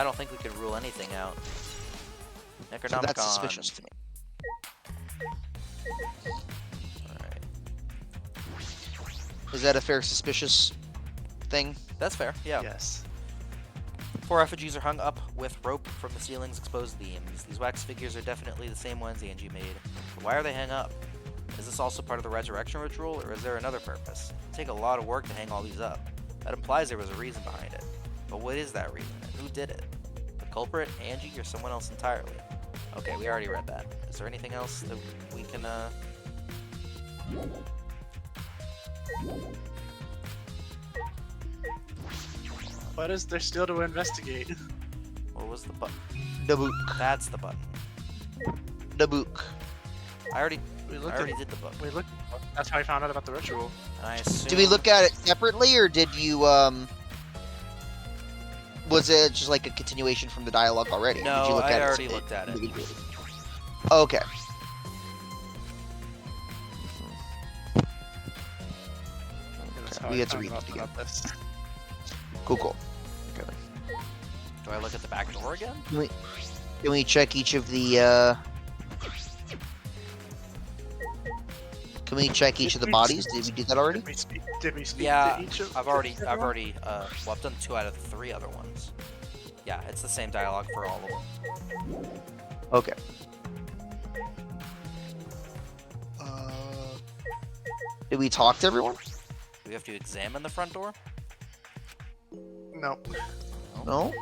don't think we could rule anything out.
So
Necronomicon.
that's suspicious to me.
Alright.
Is that a fair suspicious thing?
That's fair, yeah.
Yes.
4 effigies are hung up with rope from the ceiling's exposed beams. These wax figures are definitely the same ones Angie made. But why are they hung up? Is this also part of the resurrection ritual, or is there another purpose? It'd take a lot of work to hang all these up. That implies there was a reason behind it. But what is that reason, and who did it? The culprit, Angie, or someone else entirely? Okay, we already read that. Is there anything else that we can,
What is there still to investigate?
What was the button?
The book.
That's the button.
The book.
I already
We looked
did the book.
We looked. That's how I found out about the ritual.
And I assume...
Did we look at it separately, or did you was it just like a continuation from the dialogue already? Did you
No,
look
I
at
already
it
looked at it.
individually? Okay.
That's how
We
I
get to
found
read
out
it again.
about this.
Cool, cool.
Do I look at the back door again?
Can we check each of the Can we check each of the bodies? Did we do that already?
Did we speak
Yeah,
to each of
I've already,
everyone?
well, I've done 2 out of the 3 other ones. Yeah, it's the same dialogue for all of them.
Okay. Did we talk to everyone?
Do we have to examine the front door?
No.
No.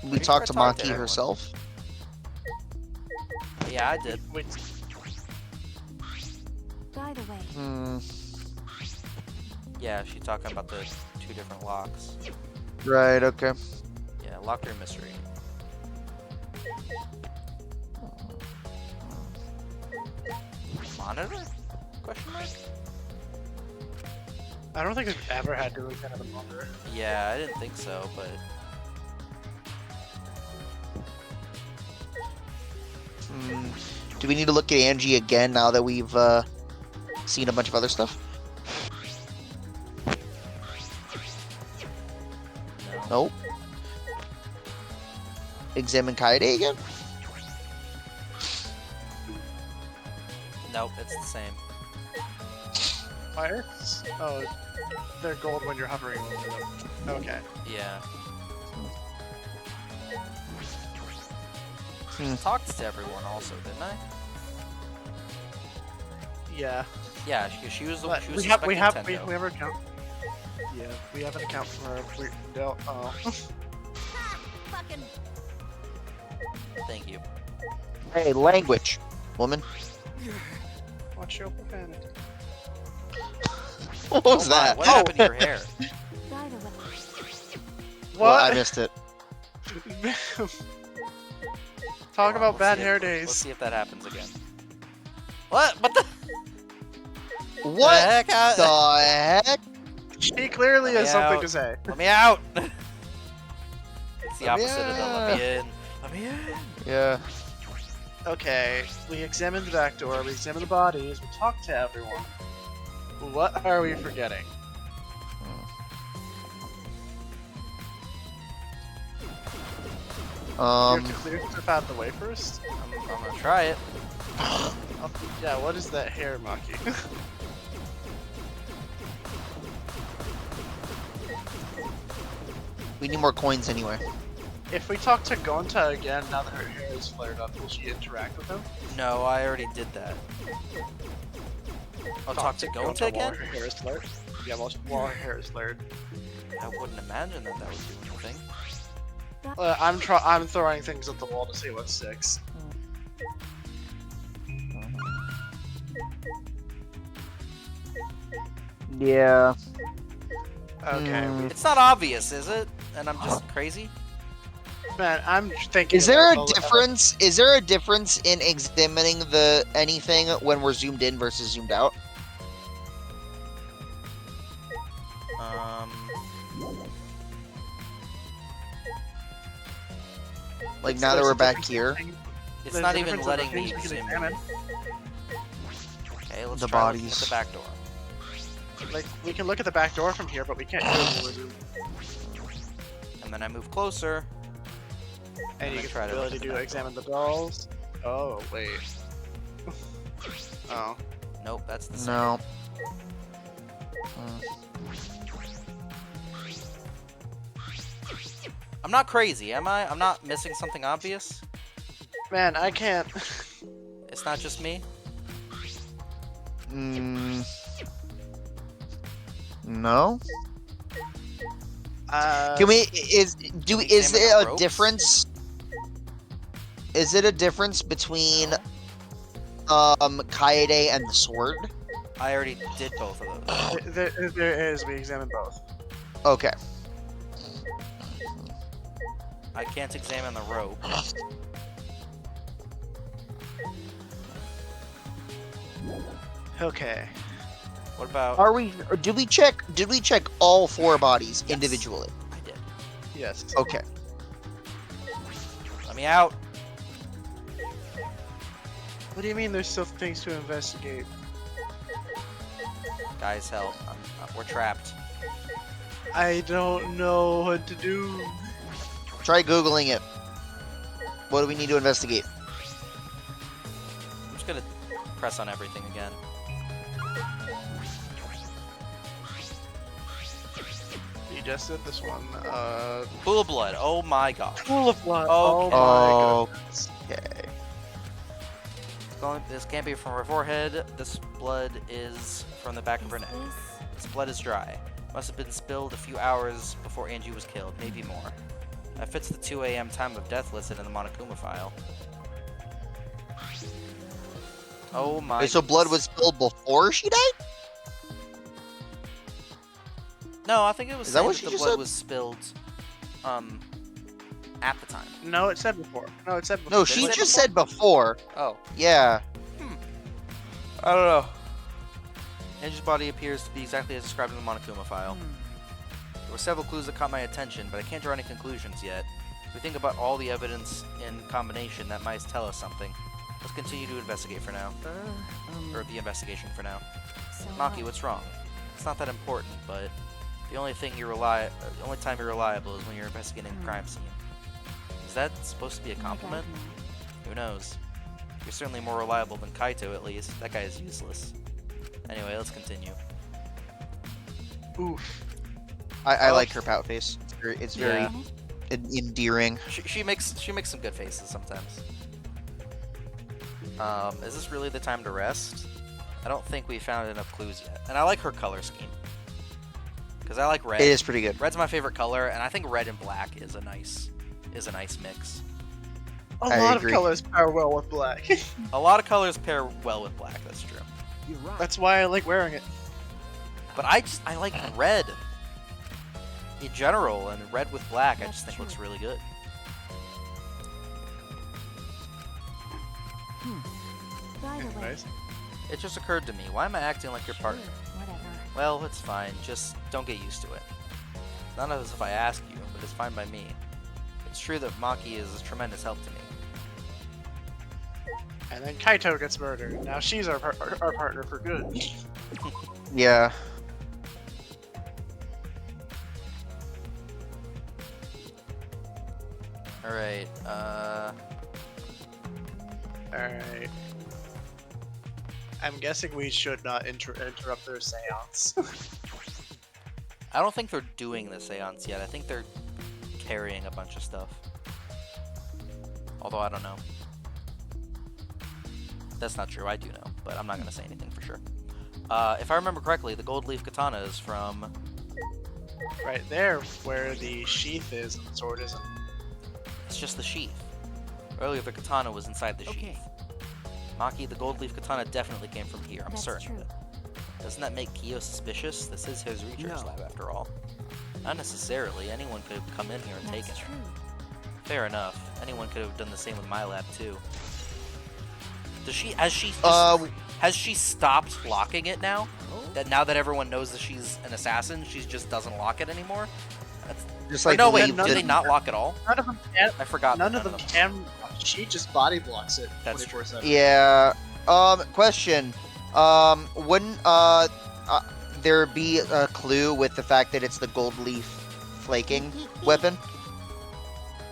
We
Pretty
talked to
sure I talked to
Maki
everyone.
herself.
Yeah, I did.
Wait.
By the way,
Hmm.
Yeah, she's talking about the 2 different locks.
Right. Okay.
Yeah, locker mystery. Monitor? Question mark?
I don't think we've ever had to look at the monitor.
Yeah, I didn't think so, but
Hmm. Do we need to look at Angie again now that we've seen a bunch of other stuff?
no.
Nope. Examine Kaede again?
Nope, it's the same.
Fires? Oh, they're gold when you're hovering over them. Okay.
Yeah.
Hmm.
Talked to everyone also, didn't I?
Yeah.
Yeah, she was the
But
she was
we have
suspecting
we
Tendo.
have an account. Yeah, we have an account for Del. Oh.
Fucking
Thank you.
Hey, language, woman.
Watch your profanity.
What was
Oh my,
that?
what happened to your hair?
by the way,
Well, I
What?
missed it.
Talk
Hold on,
about
let's
bad
see
hair
if- Let's
days.
see if that happens again. What? What the?
What
the heck?
the heck?
She clearly
Let
has
me
something
out.
to say.
Let me out! It's the
Let me
opposite of the let me
out.
in. Let me in.
Yeah.
Okay, we examined the back door, we examined the bodies, we talked to everyone. What are we forgetting? You have to clear stuff out of the way first?
I'm gonna try it.
Oh, yeah, what is that hair, Maki?
We need more coins anyway.
If we talk to Gonta again, now that her hair is flared up, will she interact with him?
No, I already did that. I'll talk to Gonta
while
again?
her hair is flared. Yeah, while her hair is flared.
I wouldn't imagine that that would do anything.
I'm throwing things at the wall to see what sticks.
Yeah.
Okay,
It's not obvious, is it? And I'm just crazy?
man, I'm thinking.
Is there a
about the-
difference? Is there a difference in examining the anything when we're zoomed in versus zoomed out? Like now that we're back here,
It's
There's
not
a
even
difference in
letting
the
me
things we can
zoom in.
examine.
Okay, let's
The
try looking at
bodies.
the back door.
Like, we can look at the back door from here, but we can't do it.
And then I move closer.
And you
then
get
try
the
to look
ability
at the
to
back
examine the dolls. Oh, wait. Oh.
Nope, that's the same.
no.
I'm not crazy, am I? I'm not missing something obvious?
Man, I can't.
It's not just me?
No.
Uh,
Can we? Is
Can we
is
examine
it
the
a
ropes?
difference? Is it a difference between Kaede and the sword?
I already did both of those.
there is. We examined both.
Okay.
I can't examine the rope.
Okay.
What about...
Are we? Or did we check? Did we check all 4 bodies
Yes.
individually?
I did.
Yes.
Okay.
Let me out.
What do you mean there's still things to investigate?
Guys, help. We're trapped.
I don't know what to do.
Try googling it. What do we need to investigate?
I'm just gonna press on everything again.
You just did this one.
Pool of blood. Oh my god.
Pool of blood.
Okay.
Oh my goodness.
Okay.
This can't be from her forehead. This blood is from the back of her neck. This blood is dry. Must have been spilled a few hours before Angie was killed, maybe more. That fits the 2 a.m. time of death listed in the Monokuma file. Oh my.
Wait, so blood was spilled before she died?
No, I think it was
Is that
saying
what
that
she
the
just
blood
said?
was spilled, at the time.
No, it said before. No, it said before.
No,
Did it
she
say
just
before?
said before.
Oh.
Yeah.
I don't know. Angie's body appears to be exactly as described in the Monokuma file. There were several clues that caught my attention, but I can't draw any conclusions yet. If we think about all the evidence in combination, that might tell us something. Let's continue to investigate for now. Or the investigation for now.
So
Maki, what's wrong? It's not that important, but the only time you're reliable is when you're investigating a crime scene. Is that supposed to be a compliment? Who knows? You're certainly more reliable than Kaito, at least. That guy is useless. Anyway, let's continue.
Oof.
I
Oh.
like her pout face. It's very
Yeah.
endearing.
She makes some good faces sometimes. Is this really the time to rest? I don't think we found enough clues yet. And I like her color scheme. Because I like red.
It is pretty good.
Red's my favorite color, and I think red and black is a nice mix.
A
I
lot
agree.
of colors pair well with black.
A lot of colors pair well with black, that's true.
You're right.
That's why I like wearing it.
But I like red in general, and red with black I just think looks really good.
By the way,
Anyways.
It just occurred to me, why am I acting like your partner?
whatever.
Well, it's fine, just don't get used to it. Not as if I ask you, but it's fine by me. It's true that Maki is a tremendous help to me.
And then Kaito gets murdered. Now she's our partner for good.
Yeah.
Alright,
Alright. I'm guessing we should not interrupt their seance.
I don't think they're doing the seance yet. I think they're carrying a bunch of stuff. Although I don't know. That's not true, I do know, but I'm not going to say anything for sure. If I remember correctly, the gold leaf katana is from...
Right there, where the sheath is and the sword isn't.
It's just the sheath. Earlier the katana was inside the
Okay.
sheath. Maki, the gold leaf katana definitely came from here, I'm
That's
certain
true.
of it. Doesn't that make Kyo suspicious? This is his research
No.
lab after all. Not necessarily, anyone could have come in here and taken
That's
it.
true.
Fair enough. Anyone could have done the same with my lab too. Does she has she stopped locking it now? That now that everyone knows that she's an assassin, she just doesn't lock it anymore?
Just
Or
like
no, wait,
leave
do
the-
they not lock at all?
None of them can.
I forgot.
None
that
of them can. She just body blocks it.
That's
24/7.
Yeah. Question. Wouldn't there be a clue with the fact that it's the gold leaf flaking weapon?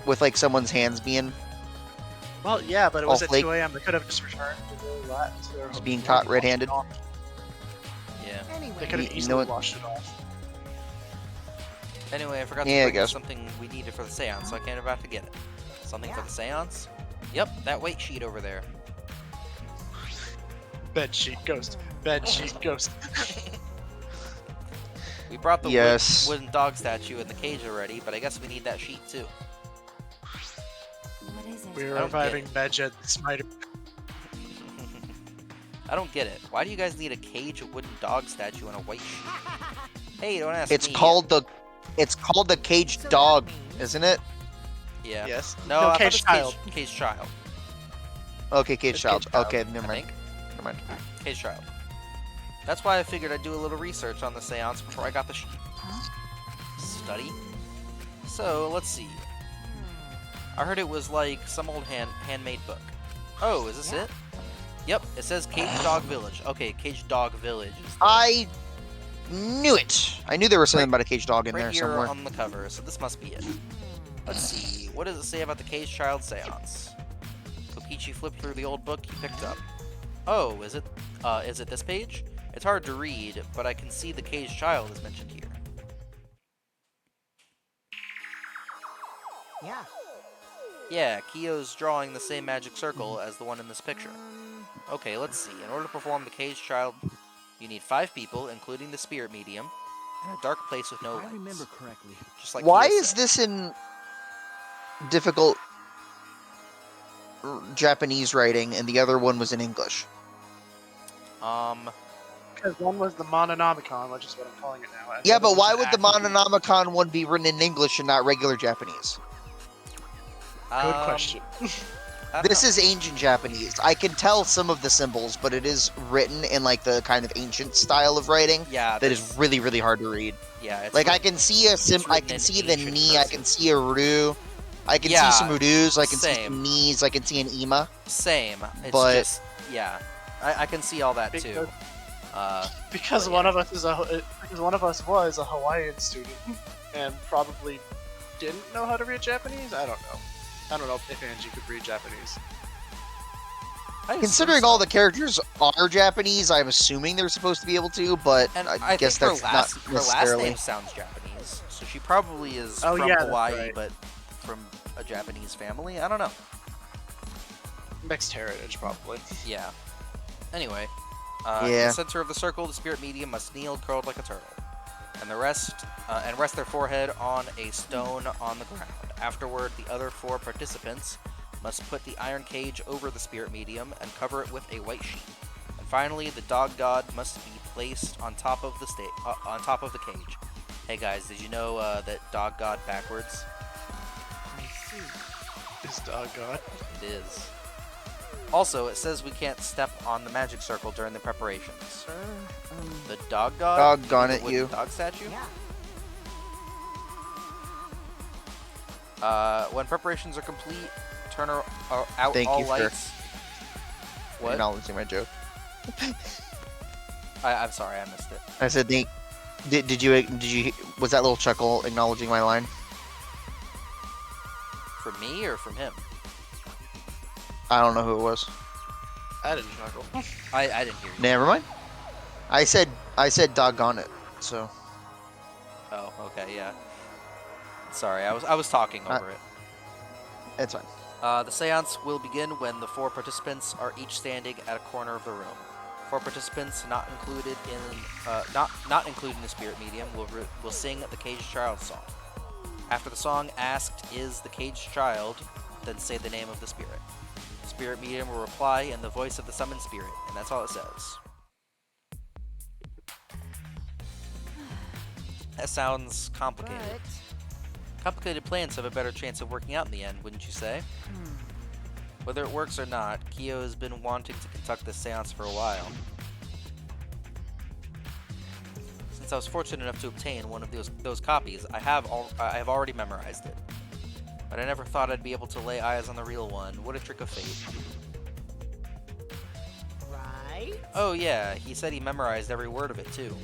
With like someone's hands being
Well, yeah, but it was
All
at
flake.
2 a.m. They could have just returned to their
Just being caught red-handed.
Yeah.
They
Anyway,
could have
You know
easily
what-
washed it off.
Anyway, I forgot
Yeah, I
to bring
guess.
something we needed for the seance, so I can't about to get it. Something for the seance? Yep, that weight sheet over there.
Bed sheet ghost. Bed sheet ghost.
We brought the
Yes.
wooden dog statue in the cage already, but I guess we need that sheet too.
what is it?
We're
I don't get
reviving
it.
Medjed Smiter.
I don't get it. Why do you guys need a cage, a wooden dog statue, and a white sheet? Hey, don't ask
It's
me.
called the caged dog, isn't it?
Yeah.
Yes.
No, I thought
Cage
it's
Child.
Cage Child.
Okay, caged
It's
child.
caged child,
Okay,
I
never mind.
think.
Never mind.
Cage Child. That's why I figured I'd do a little research on the seance before I got the sheet. Study. So, let's see. I heard it was like some old handmade book. Oh, is this it? Yep, it says Cage Dog Village. Okay, Cage Dog Village is the,
I knew it. I knew there was something about a caged dog in
right
there
here
somewhere.
on the cover, so this must be it. Let's see. What does it say about the Cage Child seance? Kokichi flipped through the old book he picked up. Oh, is it this page? It's hard to read, but I can see the Cage Child is mentioned here.
Yeah.
Yeah, Kiyo's drawing the same magic circle as the one in this picture. Okay, let's see. In order to perform the Cage Child, you need 5 people, including the spirit medium, and a dark place with no
If I
lights.
remember correctly.
Just like
Why
Kiyo
is
said.
this in difficult Japanese writing and the other one was in English?
Because one was the Mononomicon, which is what I'm calling it now. and
Yeah,
the other
but why
one's
would the
Acme.
Mononomicon one be written in English and not regular Japanese?
Good question.
I don't
This
know.
is ancient Japanese. I can tell some of the symbols, but it is written in like the kind of ancient style of writing
Yeah,
that is really, really hard to read.
yeah. It's
Like I
written-
can see a sim,
it's
I
written
can
in
see the
ancient
knee, I
cursive.
can see a ru, I can
Yeah,
see some udus, I can see
same.
some knees, I can see an ima.
Same. It's
but-
just yeah. I can see all that too.
Because
But
one
yeah.
of us because one of us was a Hawaiian student and probably didn't know how to read Japanese. I don't know. I don't know if Angie could read Japanese.
I
Considering
assume
all
so.
the characters are Japanese, I'm assuming they're suped to be able to, but
And
I guess
think
that's
her last,
not
her last
necessarily.
name sounds Japanese, so she probably is
Oh,
from
yeah, that's
Hawaii,
right.
but from a Japanese family. I don't know.
Mixed heritage, probably.
Yeah. Anyway, in
Yeah.
the center of the circle, the spirit medium must kneel curled like a turtle, and rest their forehead on a stone on the ground. Afterward, the other 4 participants must put the iron cage over the spirit medium and cover it with a white sheet. And finally, the dog god must be placed on top of the cage. Hey guys, did you know that dog god backwards?
Is dog god?
It is. Also, it says we can't step on the magic circle during the preparations. The dog god?
Doggone
The
it,
wooden
you.
Dog statue?
Yeah.
When preparations are complete, turn out
Thank
all
you for
lights. What?
Acknowledging my joke.
I'm sorry, I missed it.
I said, did you was that little chuckle acknowledging my line?
From me or from him?
I don't know who it was.
I didn't chuckle.
I didn't hear you.
Never mind. I said doggone it. So
Oh, okay, yeah. Sorry, I was talking over it.
it's fine.
The seance will begin when the 4 participants are each standing at a corner of the room. 4 participants not included in the spirit medium will sing the Caged Child song. After the song asked, "Is the Caged Child?" then say the name of the spirit. The spirit medium will reply in the voice of the summoned spirit, and that's all it says. That sounds complicated. Complicated plans have a better chance of working out in the end, wouldn't you say? Whether it works or not, Kiyo has been wanting to conduct this seance for a while. since I was fortunate enough to obtain one of those copies, I have already memorized it. But I never thought I'd be able to lay eyes on the real one. What a trick of fate.
Right?
Oh yeah, he said he memorized every word of it too.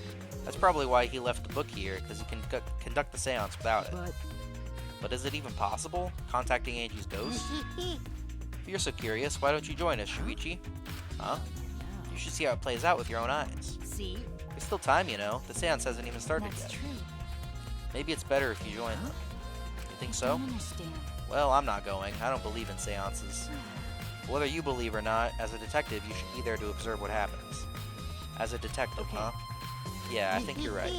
That's probably why he left the book here, because he can conduct the seance without it. But is it even possible? Contacting Angi's ghost? If you're so curious, why don't you join us, Shuichi? Huh? You should see how it plays out with your own eyes.
See?
There's still time, you know. The seance hasn't even started
That's
yet.
true.
Maybe it's better if you join them. You think so?
I understand.
Well, I'm not going. I don't believe in seances. Whether you believe or not, as a detective, you should be there to observe what happens. As a detective, huh? Yeah, I think you're right.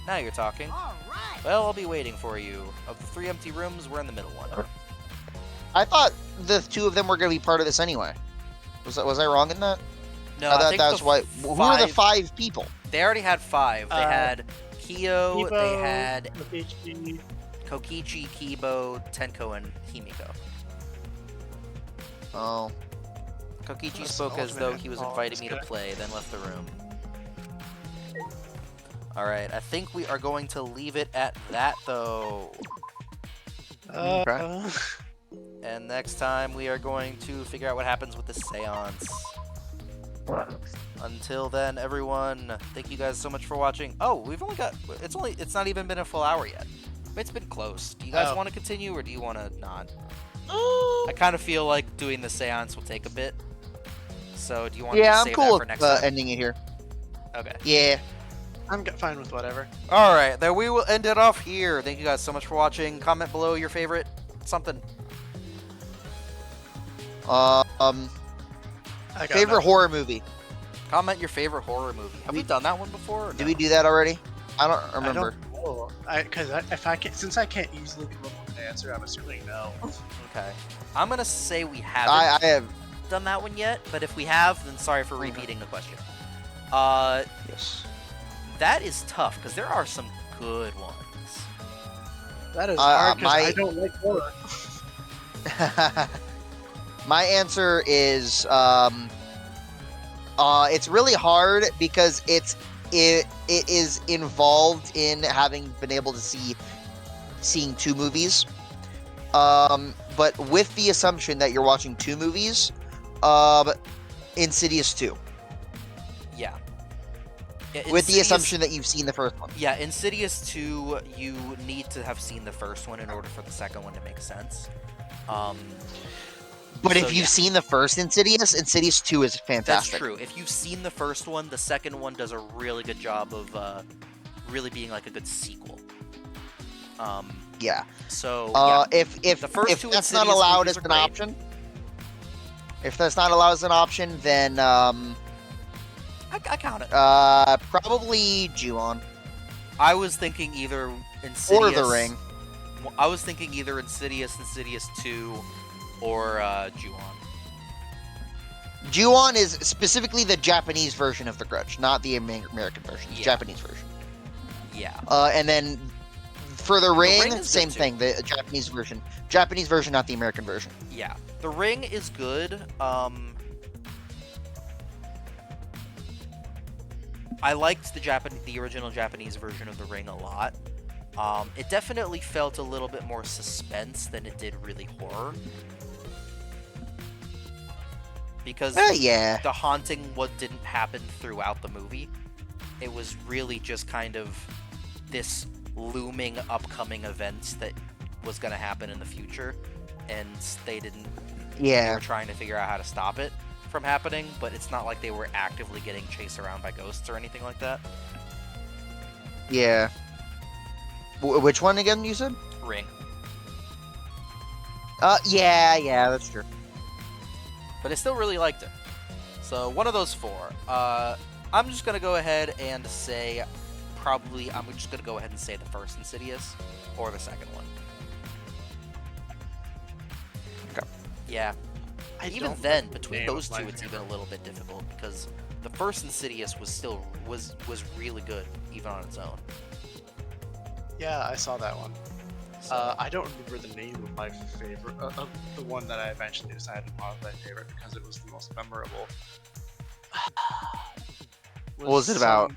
Now you're talking.
All right.
Well, I'll be waiting for you. Of the 3 empty rooms, we're in the middle one.
I thought the 2 of them were going to be part of this anyway. Was I wrong in that?
No,
I
I
thought
think
that's
the
why. Who are the 5 people?
They already had 5. They had Kyo, they
Kibo,
had
Kokichi.
Kokichi, Kibo, Tenko, and Himiko.
Oh,
Kokichi
That's
spoke
an
as though
alternate.
he was
Oh,
inviting
that's
me to
good.
play, then left the room. Alright, I think we are going to leave it at that, though.
Okay.
And next time, we are going to figure out what happens with the seance. Until then, everyone, thank you guys so much for watching. Oh, we've only got... It's not even been a full hour yet. It's been close. Do you guys
Oh.
want to continue, or do you want to not? I kind of feel like doing the seance will take a bit. So, do you want to
yeah,
just
I'm
save
cool
that for
with
next time?
ending it here.
Okay.
Yeah.
I'm fine with whatever.
Alright, then we will end it off here. Thank you guys so much for watching. Comment below your favorite something.
I got
Favorite
nothing.
horror movie.
Comment your favorite horror movie. Have we done that one before? Or
Did
no?
we do that already? I don't
I
remember.
don't know. If I can, since I can't easily come up with an answer, I'm assuming no.
Okay. I'm gonna say we haven't
I have.
done that one yet, but if we have, then sorry for repeating the question.
Yes.
That is tough, because there are some good ones.
That is hard because
my-
I don't like horror.
My answer is it's really hard because it is involved in having been able to seeing 2 movies. But with the assumption that you're watching 2 movies, Insidious 2.
Yeah.
With the
Insidious-
assumption that you've seen the first one.
Yeah, Insidious 2, you need to have seen the first one in order for the second one to make sense.
But
So,
if you've
yeah.
seen the first Insidious 2 is fantastic.
That's true. If you've seen the first one, the second one does a really good job of really being like a good sequel.
Yeah.
So yeah.
If
The first
if
2
that's not
Insidious
allowed
movies
as
are
an
great.
option, if that's not allowed as an option, then
I count it.
probably Ju-on
I was thinking either Insidious
or The Ring.
I was thinking either Insidious 2, or Ju-on.
Ju-on is specifically the Japanese version of The Grudge, not the American version. The
Yeah.
Japanese version.
Yeah.
And then for The Ring,
Ring is good
same
too.
thing. The Japanese version. Japanese version, not the American version.
Yeah. The Ring is good. I liked the original Japanese version of The Ring a lot. It definitely felt a little bit more suspense than it did really horror. Because
Yeah.
the haunting didn't happen throughout the movie. It was really just kind of this looming upcoming event that was going to happen in the future, and they
Yeah.
were trying to figure out how to stop it from happening, but it's not like they were actively getting chased around by ghosts or anything like that.
Yeah. Which one again, you said?
Ring.
Yeah, that's true.
But I still really liked it. So one of those 4. I'm just gonna go ahead and say I'm just gonna go ahead and say the first Insidious or the second one.
Okay.
Yeah.
I
Even
don't
then,
know the
between
name
those
of my
two, it's even
favorite.
a little bit difficult because the first Insidious was really good even on its own.
Yeah, I saw that one.
So,
I don't remember the name of my favorite, of the one that I eventually decided was my favorite because it was the most memorable.
What was it about?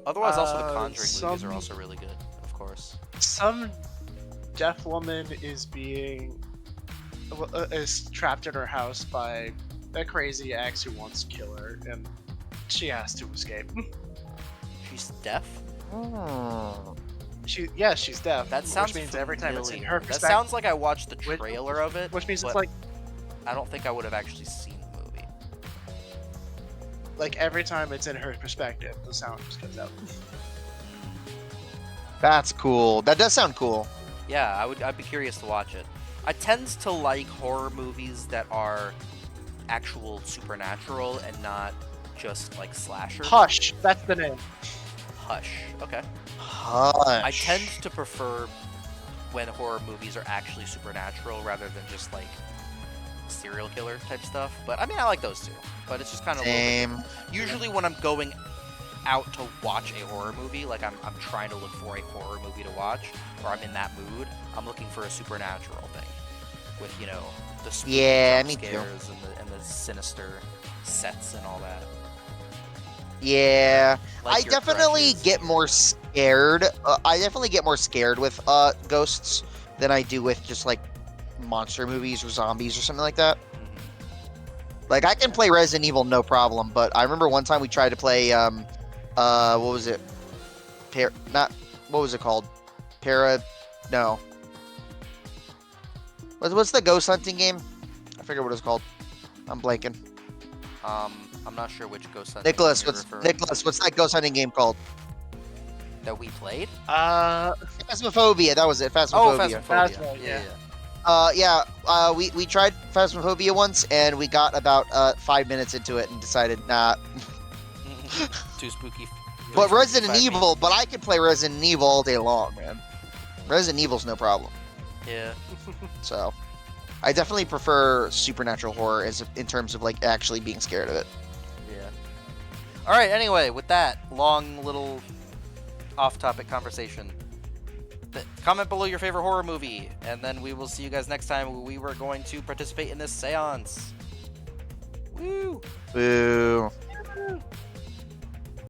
Otherwise, also the Conjuring movies are
some-
also really good, of course.
Some deaf woman is trapped in her house by a crazy ex who wants to kill her, and she has to escape.
She's deaf?
She's deaf.
That sounds
which means every time it's in her
That
perspective,
sounds like I watched the trailer of it,
which means it's
but I don't think I would have actually seen the movie.
like every time it's in her perspective, the sound just comes out.
That's cool. That does sound cool.
Yeah, I'd be curious to watch it. I tend to like horror movies that are actual supernatural and not just like slasher.
Hush, that's the name.
Hush. Okay.
Hush.
I tend to prefer when horror movies are actually supernatural rather than just like serial killer type stuff. But I mean, I like those too. But it's just kind of
Same.
usually when I'm going out to watch a horror movie, like I'm trying to look for a horror movie to watch, or I'm in that mood, I'm looking for a supernatural thing with, you know, the spooky
Yeah,
jump
me too.
scares and the sinister sets and all that.
Yeah,
Like
I
your
definitely
Grudges.
get more scared. I definitely get more scared with ghosts than I do with just like monster movies or zombies or something like that.
Mhm.
Like I can play Resident Evil no problem, but I remember one time we tried to play what was it? What was it called? No. What's the ghost hunting game? I forget what it's called. I'm blanking.
I'm not sure which ghost hunting
Nicholas,
you're referring to
what's that ghost hunting game called?
that we played.
Phasmophobia. That was it.
Oh,
Phasmophobia.
Phasmophobia.
Yeah.
Yeah.
We tried Phasmophobia once, and we got about 5 minutes into it and decided not.
Too spooky.
But
Too
Resident
spooky for me.
Evil, but I could play Resident Evil all day long, man. Resident Evil's no problem.
Yeah.
So, I definitely prefer supernatural horror in terms of like actually being scared of it.
Yeah. All right. Anyway, with that long little off-topic conversation, comment below your favorite horror movie, and then we will see you guys next time. We were going to participate in this seance. Woo!
Boo.